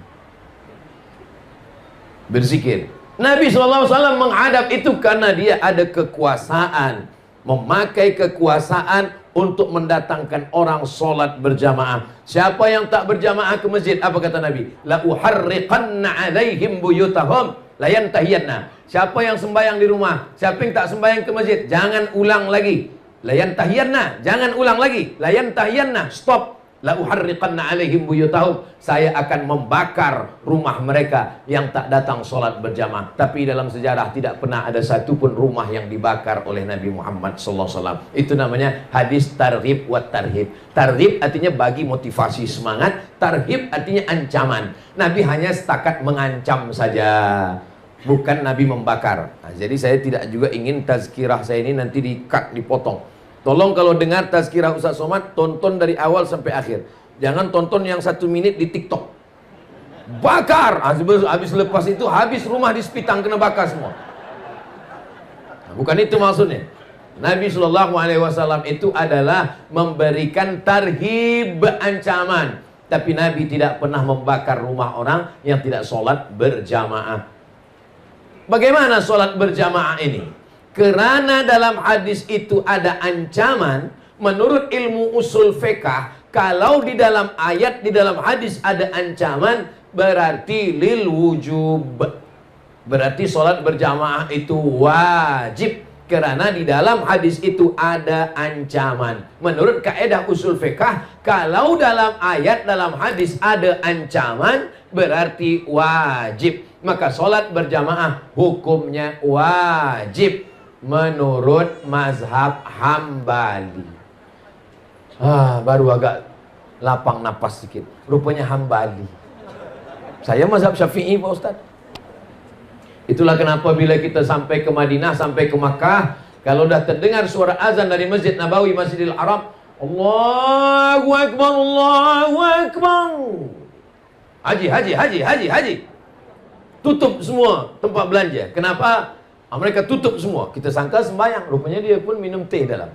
berzikir. Nabi SAW menghadap itu karena dia ada kekuasaan, memakai kekuasaan untuk mendatangkan orang solat berjamaah. Siapa yang tak berjamaah ke masjid, apa kata Nabi? La uharriqanna alaihim buyutahum la yantahiyanna. Siapa yang sembahyang di rumah, siapa yang tak sembahyang ke masjid, jangan ulang lagi. La yantahiyanna, jangan ulang lagi. La yantahiyanna, stop. La uharriqanna alaihim buyutahum. Saya akan membakar rumah mereka yang tak datang solat berjamaah. Tapi dalam sejarah tidak pernah ada satu pun rumah yang dibakar oleh Nabi Muhammad SAW. Itu namanya hadis targhib wa tarhib. Targhib artinya bagi motivasi semangat, tarhib artinya ancaman. Nabi hanya setakat mengancam saja, bukan Nabi membakar. Nah, jadi saya tidak juga ingin tazkirah saya ini nanti di-cut, dipotong. Tolong kalau dengar tazkirah Ustaz Somad, tonton dari awal sampai akhir. Jangan tonton yang 1 menit di TikTok. Bakar! Habis lepas itu, habis rumah di Sipitang kena bakar semua. Nah, bukan itu maksudnya. Nabi SAW itu adalah memberikan tarhib, ancaman. Tapi Nabi tidak pernah membakar rumah orang yang tidak sholat berjamaah. Bagaimana sholat berjamaah ini? Kerana dalam hadis itu ada ancaman. Menurut ilmu usul fiqh, kalau di dalam ayat, di dalam hadis ada ancaman, berarti lil wujub, berarti sholat berjamaah itu wajib. Kerana di dalam hadis itu ada ancaman. Menurut kaidah usul fiqh, kalau dalam ayat, dalam hadis ada ancaman, berarti wajib. Maka sholat berjamaah hukumnya wajib menurut mazhab Hambali. Baru agak lapang napas sedikit. Rupanya Hambali. Saya mazhab Syafi'i, Pak Ustaz. Itulah kenapa bila kita sampai ke Madinah, sampai ke Makkah, kalau dah terdengar suara azan dari Masjid Nabawi, Masjidil Haram, Allahu Akbar, Allahu Akbar. Haji, haji, haji, haji, haji. Tutup semua tempat belanja. Kenapa? Mereka tutup semua. Kita sangka sembahyang, rupanya dia pun minum teh dalam.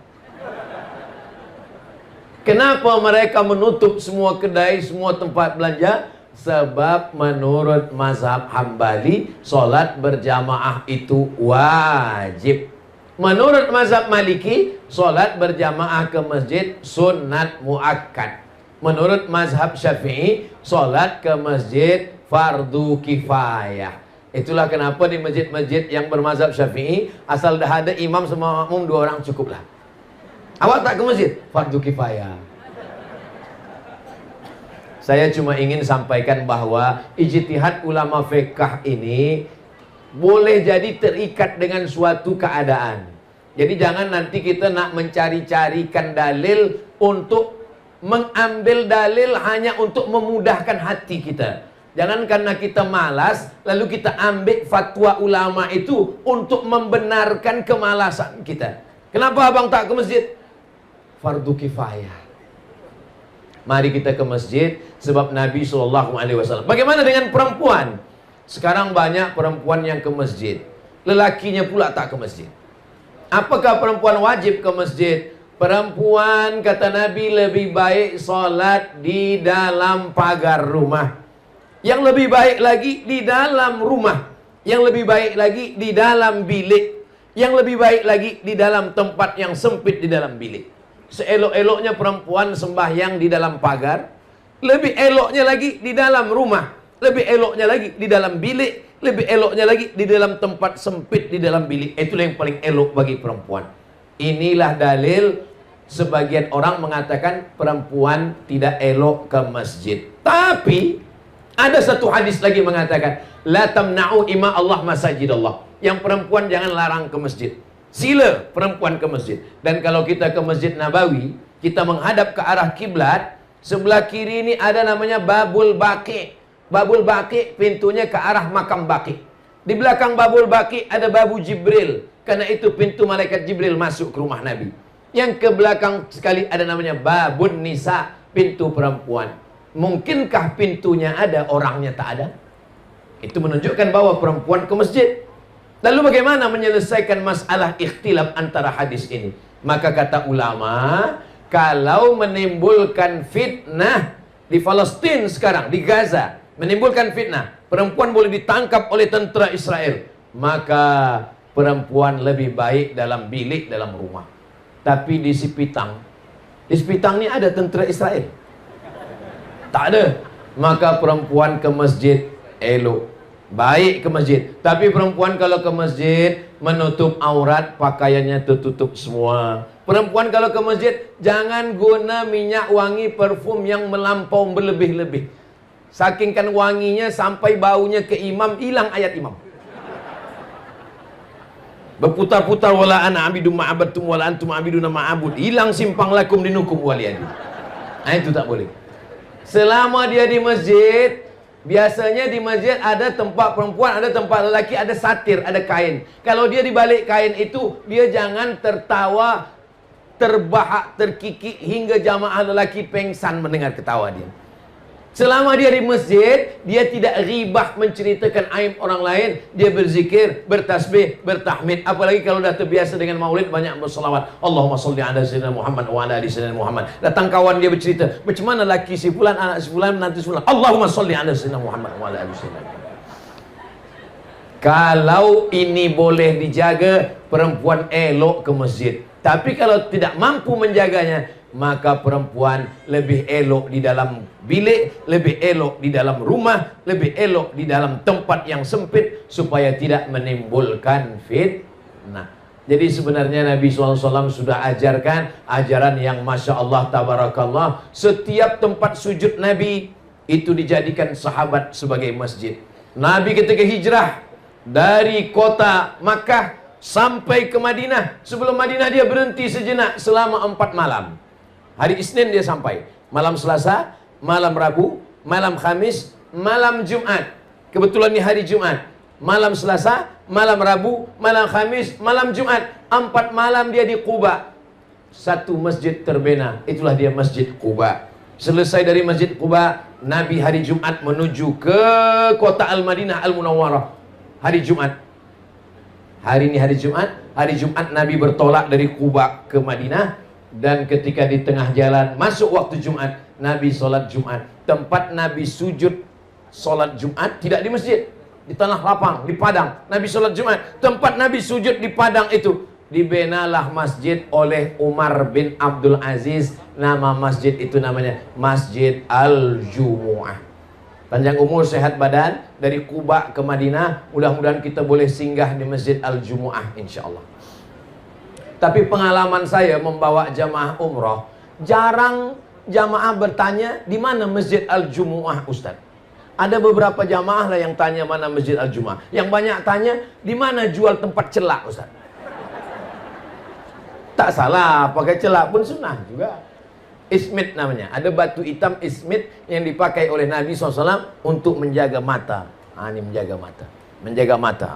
Kenapa mereka menutup semua kedai, semua tempat belanja? Sebab menurut mazhab Hambali, solat berjamaah itu wajib. Menurut mazhab Maliki, solat berjamaah ke masjid sunat muakkad. Menurut mazhab Syafi'i, solat ke masjid fardu kifayah. Itulah kenapa di masjid-masjid yang bermazhab Syafi'i, asal dah ada imam sama makmum 2 orang cukuplah. Awak tak ke masjid? Fardu kifayah. Saya cuma ingin sampaikan bahwa ijtihad ulama fiqh ini boleh jadi terikat dengan suatu keadaan. Jadi jangan nanti kita nak mencari-carikan dalil untuk mengambil dalil hanya untuk memudahkan hati kita. Jangan karena kita malas, lalu kita ambil fatwa ulama itu untuk membenarkan kemalasan kita. Kenapa abang tak ke masjid? Fardu kifayah. Mari kita ke masjid, sebab Nabi SAW. Bagaimana dengan perempuan? Sekarang banyak perempuan yang ke masjid, lelakinya pula tak ke masjid. Apakah perempuan wajib ke masjid? Perempuan, kata Nabi, lebih baik solat di dalam pagar rumah. Yang lebih baik lagi di dalam rumah. Yang lebih baik lagi di dalam bilik. Yang lebih baik lagi di dalam tempat yang sempit di dalam bilik. Seelok-eloknya perempuan sembahyang di dalam pagar, lebih eloknya lagi di dalam rumah, lebih eloknya lagi di dalam bilik, lebih eloknya lagi di dalam tempat sempit di dalam bilik. Itulah yang paling elok bagi perempuan. Inilah dalil sebagian orang mengatakan perempuan tidak elok ke masjid. Tapi ada satu hadis lagi mengatakan, la tamna'u ima Allah masajid Allah. Yang perempuan jangan larang ke masjid. Sila perempuan ke masjid. Dan kalau kita ke Masjid Nabawi, kita menghadap ke arah kiblat, sebelah kiri ini ada namanya Babul Baqi. Babul Baqi pintunya ke arah makam Baqi. Di belakang Babul Baqi ada Babu Jibril. Karena itu pintu malaikat Jibril masuk ke rumah Nabi. Yang ke belakang sekali ada namanya Babun Nisa, pintu perempuan. Mungkinkah pintunya ada, orangnya tak ada? Itu menunjukkan bahwa perempuan ke masjid. Lalu bagaimana menyelesaikan masalah ikhtilaf antara hadis ini? Maka kata ulama, kalau menimbulkan fitnah di Palestina sekarang, di Gaza, menimbulkan fitnah, perempuan boleh ditangkap oleh tentara Israel, maka perempuan lebih baik dalam bilik, dalam rumah. Tapi di Sipitang ini ada tentara Israel? Tak ada. Maka perempuan ke masjid elok, baik ke masjid. Tapi perempuan kalau ke masjid menutup aurat, pakaiannya tertutup semua. Perempuan kalau ke masjid jangan guna minyak wangi parfum yang melampau berlebih-lebih. Saking kan wanginya sampai baunya ke imam, hilang ayat imam. Berputar-putar wala ana abidu ma'abadtum wala antum abiduna ma'abud. Hilang simpang lakum dinukum waliyadi. Nah, itu tak boleh. Selama dia di masjid, biasanya di masjid ada tempat perempuan, ada tempat lelaki, ada satir, ada kain. Kalau dia di balik kain itu, dia jangan tertawa, terbahak, terkikik hingga jamaah lelaki pengsan mendengar ketawa dia. Selama dia di masjid, dia tidak ghibah menceritakan aib orang lain. Dia berzikir, bertasbih, bertahmid. Apalagi kalau dah terbiasa dengan maulid, banyak berselawat. Allahumma salli ala sayyidina Muhammad wa ala ali sayyidina Muhammad. Datang kawan dia bercerita, macam mana laki si fulan, anak si fulan, nanti si fulan. Allahumma salli ala sayyidina Muhammad wa ala ali sayyidina Muhammad. Kalau ini boleh dijaga, perempuan elok ke masjid. Tapi kalau tidak mampu menjaganya, maka perempuan lebih elok di dalam bilik, lebih elok di dalam rumah, lebih elok di dalam tempat yang sempit, supaya tidak menimbulkan fitnah. Jadi sebenarnya Nabi SAW sudah ajarkan ajaran yang Masya Allah Tabarakallah. Setiap tempat sujud Nabi itu dijadikan sahabat sebagai masjid. Nabi ketika hijrah dari kota Makkah sampai ke Madinah, sebelum Madinah dia berhenti sejenak selama 4 malam. Hari Isnin dia sampai, malam Selasa, malam Rabu, malam Khamis, malam Jumat. Kebetulan ini hari Jumat. Malam Selasa, malam Rabu, malam Khamis, malam Jumat. 4 malam dia di Quba. Satu masjid terbina, itulah dia Masjid Quba. Selesai dari Masjid Quba, Nabi hari Jumat menuju ke kota Al-Madinah Al-Munawwarah. Hari Jumat. Hari ini hari Jumat Nabi bertolak dari Quba ke Madinah. Dan ketika di tengah jalan masuk waktu Jumat, Nabi sholat Jumat. Tempat Nabi sujud sholat Jumat tidak di masjid, di tanah lapang, di padang. Nabi sholat Jumat. Tempat Nabi sujud di padang itu dibenalah masjid oleh Umar bin Abdul Aziz. Nama masjid itu namanya Masjid Al-Jumu'ah. Panjang umur, sehat badan. Dari Quba ke Madinah, mudah-mudahan kita boleh singgah di Masjid Al-Jumu'ah insyaallah. Tapi pengalaman saya membawa jamaah umrah, jarang jamaah bertanya di mana Masjid Al-Jumu'ah Ustaz. Ada beberapa jamaah lah yang tanya mana Masjid Al-Jumu'ah. Yang banyak tanya di mana jual tempat celak Ustaz. Tak salah, pakai celak pun sunnah juga. Ismit namanya. Ada batu hitam ismit yang dipakai oleh Nabi SAW untuk menjaga mata. Ini menjaga mata. Menjaga mata.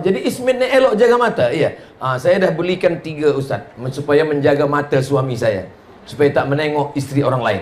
Jadi ismit ni elok jaga mata. Iya. Saya dah belikan 3 Ustaz, supaya menjaga mata suami saya, supaya tak menengok isteri orang lain.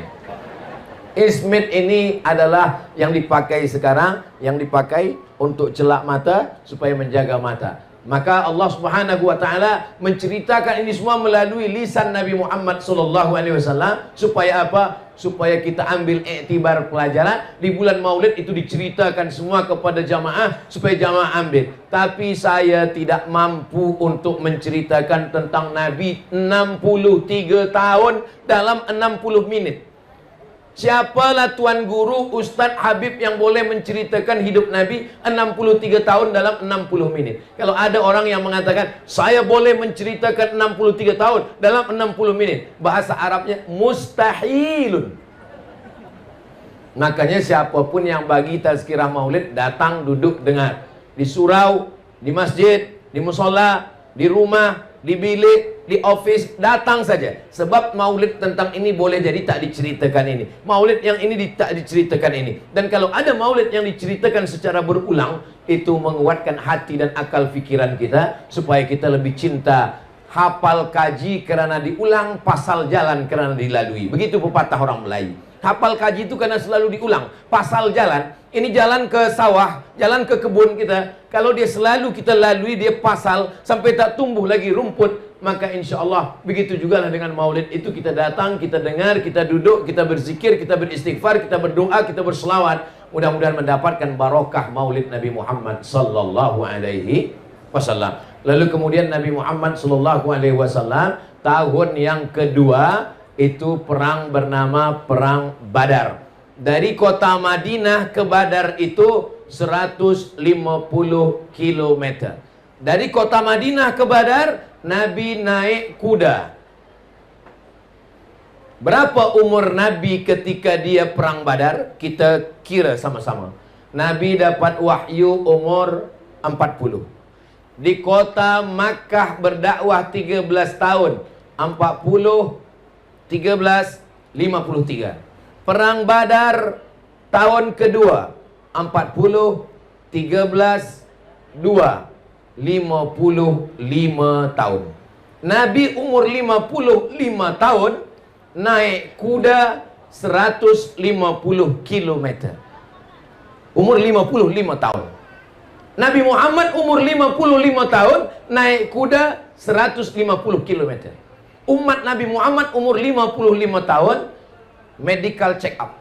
Ismit ini adalah yang dipakai sekarang, yang dipakai untuk celak mata supaya menjaga mata. Maka Allah Subhanahu wa taala menceritakan ini semua melalui lisan Nabi Muhammad sallallahu alaihi wasallam supaya apa? Supaya kita ambil iktibar pelajaran. Di bulan Maulid itu diceritakan semua kepada jamaah supaya jamaah ambil. Tapi saya tidak mampu untuk menceritakan tentang Nabi 63 tahun dalam 60 menit. Siapalah Tuan Guru, Ustadz Habib yang boleh menceritakan hidup Nabi 63 tahun dalam 60 menit? Kalau ada orang yang mengatakan, saya boleh menceritakan 63 tahun dalam 60 menit. Bahasa Arabnya mustahilun. Makanya siapapun yang bagi tazkirah maulid, datang duduk dengar. Di surau, di masjid, di musola, di rumah, di bilik, di office, datang saja. Sebab maulid tentang ini boleh jadi tak diceritakan ini. Maulid yang ini tak diceritakan ini. Dan kalau ada maulid yang diceritakan secara berulang, itu menguatkan hati dan akal fikiran kita, supaya kita lebih cinta. Hafal kaji kerana diulang, pasal jalan kerana dilalui. Begitu pepatah orang Melayu. Hafal kaji itu karena selalu diulang. Pasal jalan, ini jalan ke sawah, jalan ke kebun kita. Kalau dia selalu kita lalui, dia pasal sampai tak tumbuh lagi rumput, maka insya Allah begitu juga lah dengan maulid itu. Kita datang, kita dengar, kita duduk, kita berzikir, kita beristighfar, kita berdoa, kita berselawat. Mudah-mudahan mendapatkan barokah maulid Nabi Muhammad sallallahu alaihi wasallam. Lalu kemudian Nabi Muhammad sallallahu alaihi wasallam tahun yang kedua itu perang bernama Perang Badar. Dari kota Madinah ke Badar itu 150 km. Dari kota Madinah ke Badar, Nabi naik kuda. Berapa umur Nabi ketika dia perang Badar? Kita kira sama-sama. Nabi dapat wahyu umur 40. Di kota Makkah berdakwah 13 tahun. 40, 13, 53. Perang Badar tahun kedua 40, 13, 2, 55 tahun. Nabi umur 55 tahun naik kuda 150 km. Umur 55 tahun. Nabi Muhammad umur 55 tahun naik kuda 150 km. Umat Nabi Muhammad umur 55 tahun medical check up.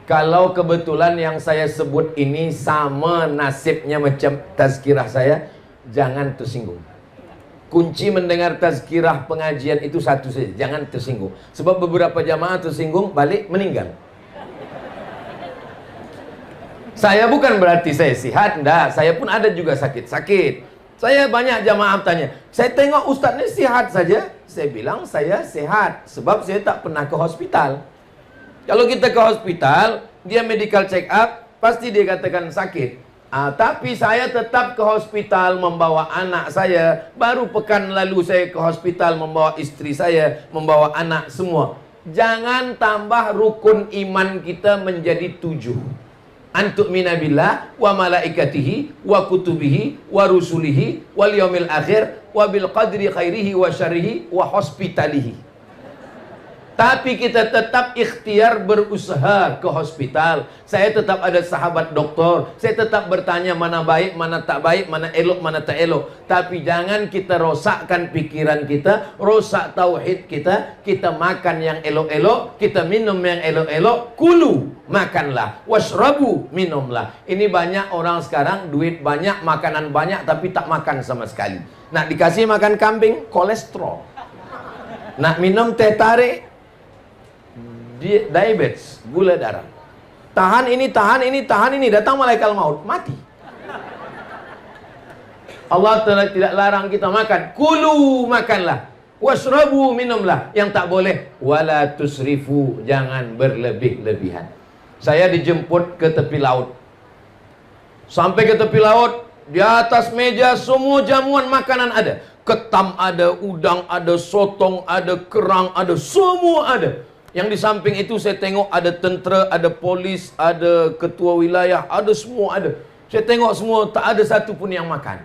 Kalau kebetulan yang saya sebut ini sama nasibnya macam tazkirah saya, jangan tersinggung. Kunci mendengar tazkirah pengajian itu satu saja, jangan tersinggung. Sebab beberapa jamaah tersinggung balik meninggal. Saya bukan berarti saya sihat, enggak. Saya pun ada juga sakit-sakit. Saya banyak jamaah tanya, saya tengok ustaz ini sihat saja. Saya bilang saya sehat, sebab saya tak pernah ke hospital. Kalau kita ke hospital, dia medical check up, pasti dia katakan sakit. Tapi saya tetap ke hospital membawa anak saya. Baru pekan lalu saya ke hospital membawa istri saya, membawa anak semua. Jangan tambah rukun iman kita menjadi 7. Antu'mina billah wa malaikatihi wa kutubihi wa rusulihi wal yaumil akhir wa bil qadri khairihi wa syarrihi wa hospitalihi. Tapi kita tetap ikhtiar berusaha ke hospital. Saya tetap ada sahabat doktor. Saya tetap bertanya mana baik, mana tak baik, mana elok, mana tak elok. Tapi jangan kita rosakkan pikiran kita, rosak tauhid kita. Kita makan yang elok-elok, kita minum yang elok-elok. Kulu, makanlah. Washrabu, minumlah. Ini banyak orang sekarang, duit banyak, makanan banyak, tapi tak makan sama sekali. Nak dikasih makan kambing, kolesterol. Nak minum teh tarik, diabetes, gula darah. Tahan ini, tahan ini, tahan ini. Datang malaikat maut, mati. Allah tidak larang kita makan. Kulu, makanlah. Washrabu, minumlah. Yang tak boleh, wala tusrifu, jangan berlebih-lebihan. Saya dijemput ke tepi laut. Sampai ke tepi laut, di atas meja semua jamuan makanan ada. Ketam ada, udang ada, sotong ada, kerang ada, semua ada. Yang di samping itu saya tengok ada tentera, ada polis, ada ketua wilayah, ada semua ada. Saya tengok semua, tak ada satu pun yang makan.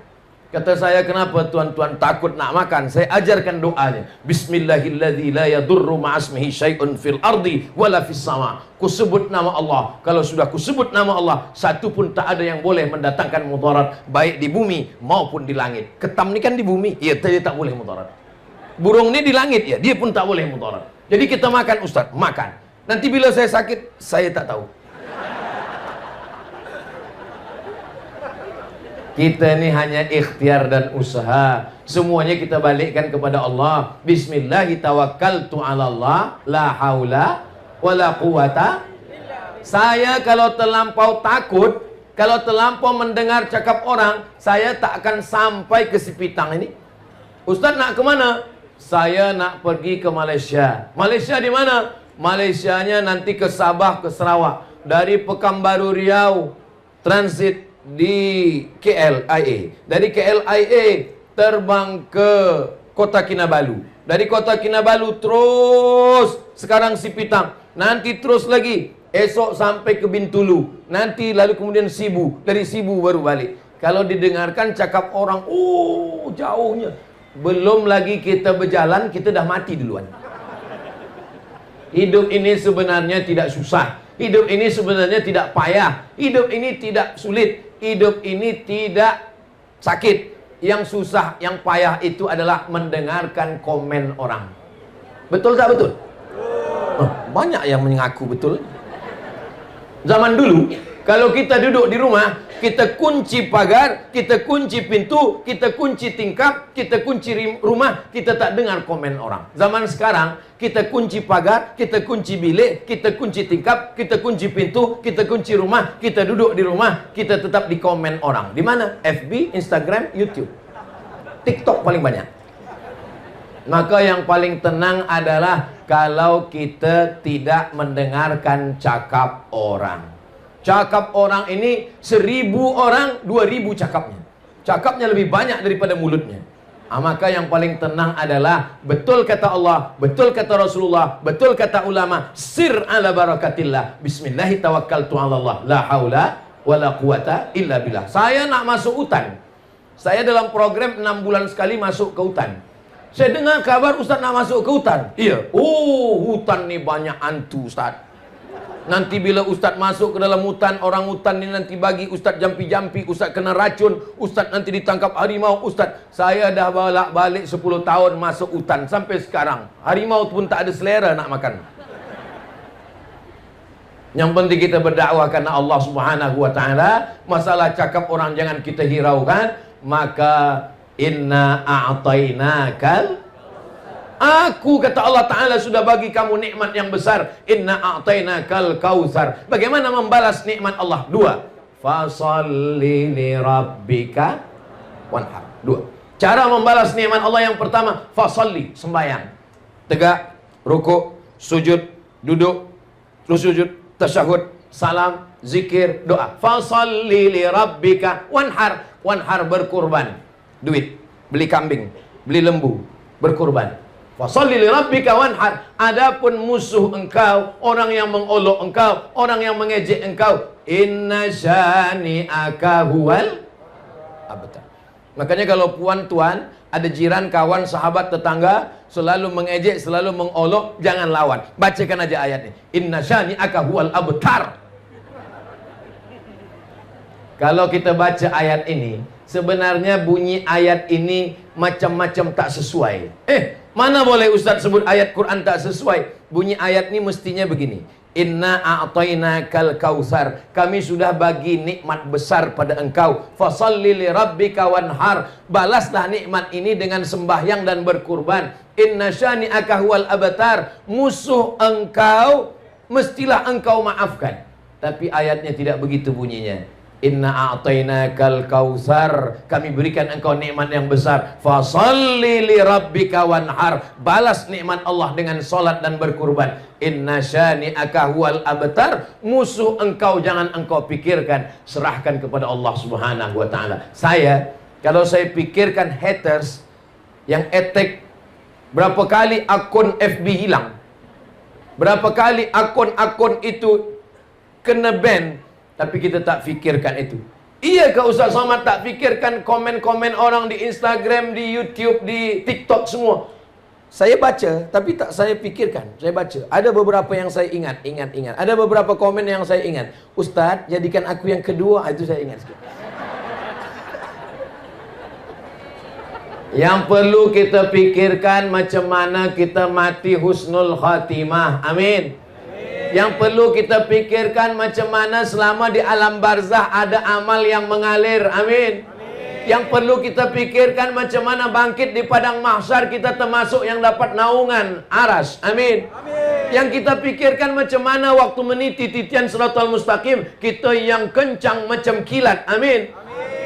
Kata saya, kenapa tuan-tuan takut nak makan? Saya ajarkan doanya. Bismillahilladzi la yadurru ma'asmihi syai'un fil ardi wala fis sama. Kusebut nama Allah. Kalau sudah kusebut nama Allah, satu pun tak ada yang boleh mendatangkan mudarat, baik di bumi maupun di langit. Ketam ni kan di bumi, ya, dia tak boleh mudarat. Burung ni di langit, ya, dia pun tak boleh mudarat. Jadi kita makan, Ustaz, makan. Nanti bila saya sakit, saya tak tahu. Kita ni hanya ikhtiar dan usaha. Semuanya kita balikkan kepada Allah. Bismillahirrahmanirrahim. La haula wala quwata. Saya kalau terlampau takut, kalau terlampau mendengar cakap orang, saya tak akan sampai ke Sipitang ini. Ustaz nak ke mana? Saya nak pergi ke Malaysia. Malaysia di mana? Malaysianya nanti ke Sabah, ke Sarawak. Dari Pekanbaru Riau, transit di KLIA. Dari KLIA terbang ke Kota Kinabalu. Dari Kota Kinabalu terus sekarang Sipitang. Nanti terus lagi esok sampai ke Bintulu. Nanti lalu kemudian Sibu. Dari Sibu baru balik. Kalau didengarkan cakap orang, oh jauhnya. Belum lagi kita berjalan, kita dah mati duluan. Hidup ini sebenarnya tidak susah. Hidup ini sebenarnya tidak payah. Hidup ini tidak sulit. Hidup ini tidak sakit. Yang susah, yang payah itu adalah mendengarkan komen orang. Betul tak betul? Banyak yang mengaku betul. Zaman dulu, kalau kita duduk di rumah, kita kunci pagar, kita kunci pintu, kita kunci tingkap, kita kunci rumah, kita tak dengar komen orang. Zaman sekarang, kita kunci pagar, kita kunci bilik, kita kunci tingkap, kita kunci pintu, kita kunci rumah, kita duduk di rumah, kita tetap di komen orang. Di mana? FB, Instagram, YouTube, TikTok paling banyak. Maka yang paling tenang adalah kalau kita tidak mendengarkan cakap orang. Cakap orang ini 1000 orang, 2000 cakapnya. Cakapnya lebih banyak daripada mulutnya. Maka yang paling tenang adalah betul kata Allah, betul kata Rasulullah, betul kata ulama, sir ala barakatillah. Bismillah tawakkaltu ala Allah, la haula wala quwata illa billah. Saya nak masuk hutan. Saya dalam program 6 bulan sekali masuk ke hutan. Saya dengar kabar Ustaz nak masuk ke hutan. Iya. Oh, hutan ni banyak hantu, Ustaz. Nanti bila Ustaz masuk ke dalam hutan, orang hutan ni nanti bagi Ustaz jampi-jampi, Ustaz kena racun, Ustaz nanti ditangkap harimau. Ustaz, saya dah balik 10 tahun masuk hutan sampai sekarang. Harimau pun tak ada selera nak makan. Yang penting kita berdakwah karena Allah Subhanahu wa taala. Masalah cakap orang jangan kita hiraukan. Maka inna a'tainakal, aku kata Allah Ta'ala sudah bagi kamu nikmat yang besar. Inna a'tainakal kautsar. Bagaimana membalas nikmat Allah? 2. Fasalli li rabbika wanhar. 2. Cara membalas nikmat Allah yang pertama, fasalli, sembahyang. Tegak, rukuk, sujud, duduk, terus sujud, tasyahud, salam, zikir, doa. Fasalli li rabbika wanhar. Wanhar berkurban. Duit, beli kambing, beli lembu, berkurban. Fasalli li rabbika wanhar. Adapun musuh engkau, orang yang mengolok engkau, orang yang mengejek engkau, inna syani'aka huwal abtar. Makanya kalau puan-tuan, ada jiran, kawan, sahabat, tetangga selalu mengejek, selalu mengolok, jangan lawan. Bacakan aja ayat ini. Inna syani'aka huwal abtar. Kalau kita baca ayat ini, sebenarnya bunyi ayat ini macam-macam tak sesuai. Mana boleh Ustaz sebut ayat Quran tak sesuai? Bunyi ayat ini mestinya begini. Inna a'tainakal kautsar. Kami sudah bagi nikmat besar pada engkau. Fasalli li rabbika wanhar. Balaslah nikmat ini dengan sembahyang dan berkurban. Inna syani'aka huwal abtar. Musuh engkau mestilah engkau maafkan. Tapi ayatnya tidak begitu bunyinya. Inna a'tainakal kautsar. Kami berikan engkau nikmat yang besar. Fasalli li rabbika wanhar. Balas nikmat Allah dengan salat dan berkurban. Inna syani'aka huwal abtar. Musuh engkau jangan engkau pikirkan, serahkan kepada Allah Subhanahu wa taala. Kalau saya pikirkan haters yang attack, berapa kali akun FB hilang? Berapa kali akun-akun itu kena ban? Tapi kita tak fikirkan itu. Iya ke Ustaz Somad tak pikirkan komen-komen orang di Instagram, di YouTube, di TikTok semua? Saya baca, tapi tak saya pikirkan. Saya baca. Ada beberapa yang saya ingat. Ada beberapa komen yang saya ingat. Ustaz, jadikan aku yang kedua. Itu saya ingat sikit. Yang perlu kita pikirkan macam mana kita mati husnul khatimah. Amin. Yang perlu kita pikirkan macam mana selama di alam barzah ada amal yang mengalir. Amin. Yang perlu kita pikirkan macam mana bangkit di padang mahsyar kita termasuk yang dapat naungan aras. Amin. Yang kita pikirkan macam mana waktu meniti titian siratal mustaqim kita yang kencang macam kilat. Amin.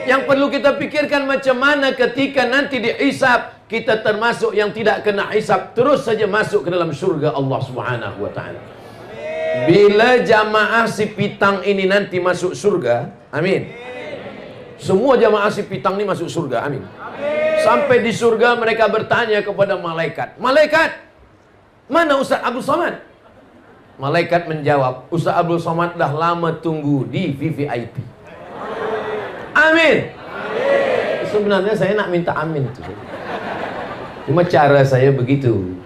Yang perlu kita pikirkan macam mana ketika nanti dihisab kita termasuk yang tidak kena hisab terus saja masuk ke dalam syurga Allah Subhanahu wa taala. Bila jamaah si pitang ini nanti masuk surga, amin. Semua jamaah si pitang ini masuk surga, amin. Sampai di surga mereka bertanya kepada malaikat, malaikat, mana Ustaz Abdul Somad? Malaikat menjawab, Ustaz Abdul Somad dah lama tunggu di VVIP. Amin. Sebenarnya saya nak minta amin tu. Cuma cara saya begitu.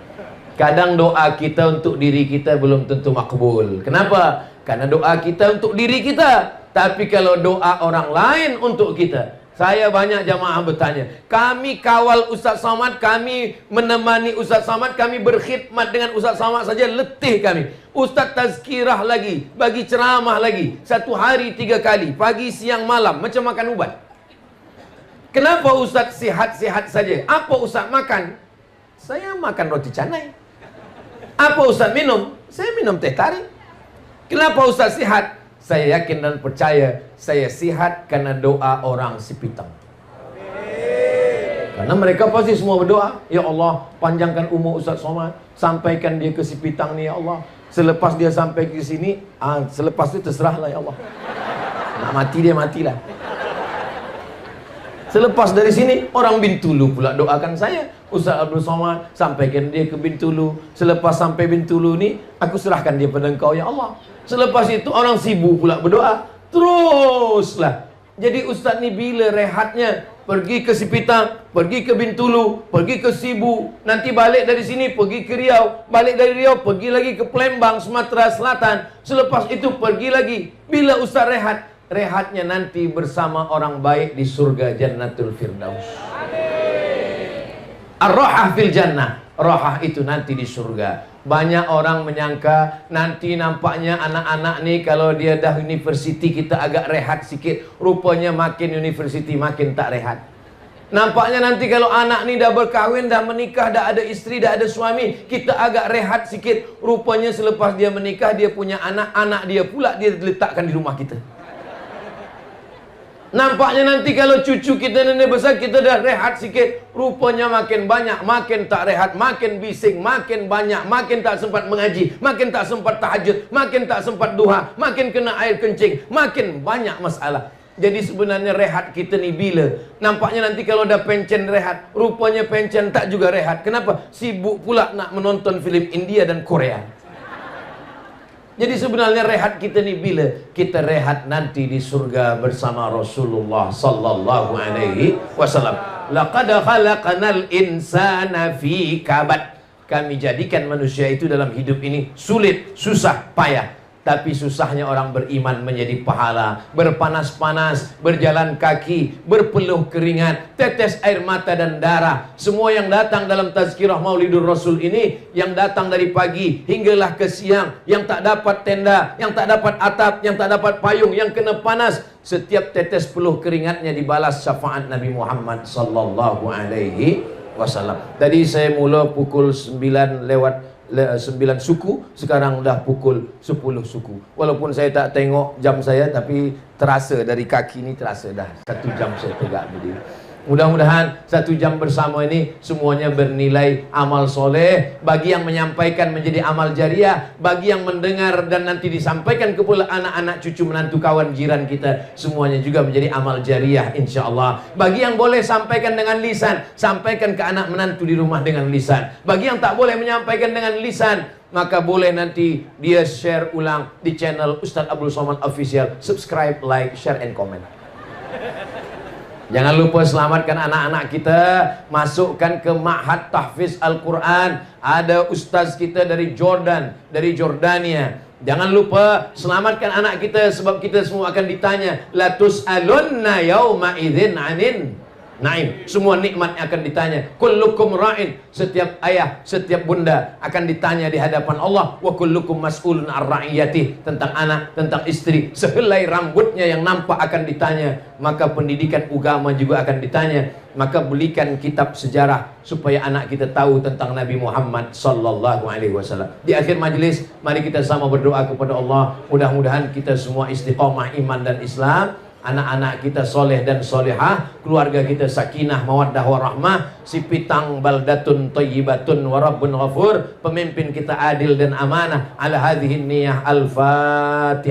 Kadang doa kita untuk diri kita belum tentu makbul. Kenapa? Karena doa kita untuk diri kita. Tapi kalau doa orang lain untuk kita. Saya banyak jamaah bertanya, kami kawal Ustaz Somad, kami menemani Ustaz Somad, kami berkhidmat dengan Ustaz Somad saja letih kami. Ustaz tazkirah lagi, bagi ceramah lagi, 1 hari 3 kali, pagi, siang, malam, macam makan ubat. Kenapa Ustaz sihat-sihat saja? Apa Ustaz makan? Saya makan roti canai. Apa Ustaz minum? Saya minum teh tarik. Kenapa Ustaz sihat? Saya yakin dan percaya saya sihat karena doa orang Sipitang. Karena mereka pasti semua berdoa, ya Allah, panjangkan umur Ustaz Somad, sampaikan dia ke Sipitang ni ya Allah. Selepas dia sampai ke sini, selepas itu terserahlah ya Allah. Nak mati dia matilah. Selepas dari sini, orang Bintulu pula doakan saya. Ustaz Abdul Somad, sampaikan dia ke Bintulu. Selepas sampai Bintulu ni, aku serahkan dia pada engkau ya Allah. Selepas itu, orang Sibu pula berdoa. Teruslah. Jadi Ustaz ni bila rehatnya? Pergi ke Sipitang, pergi ke Bintulu, pergi ke Sibu. Nanti balik dari sini, pergi ke Riau. Balik dari Riau, pergi lagi ke Palembang, Sumatera Selatan. Selepas itu, pergi lagi. Bila Ustaz rehat? Rehatnya nanti bersama orang baik di surga Jannatul Firdaus. Ar-Rahah fil Jannah. Rahah itu nanti di surga. Banyak orang menyangka nanti nampaknya anak-anak ni kalau dia dah universiti kita agak rehat sikit. Rupanya makin universiti makin tak rehat. Nampaknya nanti kalau anak ni dah berkahwin, dah menikah, dah ada isteri, dah ada suami, kita agak rehat sikit. Rupanya selepas dia menikah, dia punya anak, anak dia pula dia letakkan di rumah kita. Nampaknya nanti kalau cucu kita nenek besar, kita dah rehat sikit. Rupanya makin banyak, makin tak rehat, makin bising, makin banyak, makin tak sempat mengaji, makin tak sempat tahajud, makin tak sempat duha, makin kena air kencing, makin banyak masalah. Jadi sebenarnya rehat kita ni bila? Nampaknya nanti kalau dah pencen rehat, rupanya pencen tak juga rehat. Kenapa? Sibuk pula nak menonton filem India dan Korea. Jadi sebenarnya rehat kita ni bila? Kita rehat nanti di surga bersama Rasulullah sallallahu alaihi wasallam. Laqad khalaqnal insana fi kabad. Kami jadikan manusia itu dalam hidup ini sulit, susah, payah. Tapi susahnya orang beriman menjadi pahala. Berpanas-panas, berjalan kaki, berpeluh keringat, tetes air mata dan darah. Semua yang datang dalam tazkirah Maulidur Rasul ini, yang datang dari pagi hinggalah ke siang, yang tak dapat tenda, yang tak dapat atap, yang tak dapat payung, yang kena panas, setiap tetes peluh keringatnya dibalas syafaat Nabi Muhammad sallallahu alaihi wasallam. Tadi saya mula pukul 9 lewat 9 suku, sekarang dah pukul 10 suku. Walaupun saya tak tengok jam saya, tapi terasa dari kaki ni terasa dah 1 jam saya tegak berdiri. Mudah-mudahan 1 jam bersama ini semuanya bernilai amal soleh. Bagi yang menyampaikan menjadi amal jariah, bagi yang mendengar dan nanti disampaikan kepada anak-anak, cucu, menantu, kawan, jiran kita, semuanya juga menjadi amal jariah insyaAllah. Bagi yang boleh sampaikan dengan lisan, sampaikan ke anak menantu di rumah dengan lisan. Bagi yang tak boleh menyampaikan dengan lisan, maka boleh nanti dia share ulang di channel Ustaz Abdul Somad Official. Subscribe, like, share, and comment. Jangan lupa selamatkan anak-anak kita, masukkan ke Ma'had Tahfiz Al-Quran. Ada ustaz kita dari Jordan, dari Jordania. Jangan lupa selamatkan anak kita, sebab kita semua akan ditanya, la tus'alunna yauma idzin 'anin na'im. Semua nikmat akan ditanya. Kullukum ra'in. Setiap ayah, setiap bunda akan ditanya di hadapan Allah. Wa kullukum mas'ulun ar-ra'iyati. Tentang anak, tentang istri, sehelai rambutnya yang nampak akan ditanya. Maka pendidikan agama juga akan ditanya. Maka belikan kitab sejarah supaya anak kita tahu tentang Nabi Muhammad sallallahu alaihi wasallam. Di akhir majlis, mari kita sama berdoa kepada Allah. Mudah-mudahan kita semua istiqamah iman dan Islam. Anak-anak kita soleh dan solehah, keluarga kita sakinah, mawaddah warahmah, si pitang baldatun thayyibatun wa rabbun ghafur, pemimpin kita adil dan amanah. Ala hadhihi niyah al-fatihah.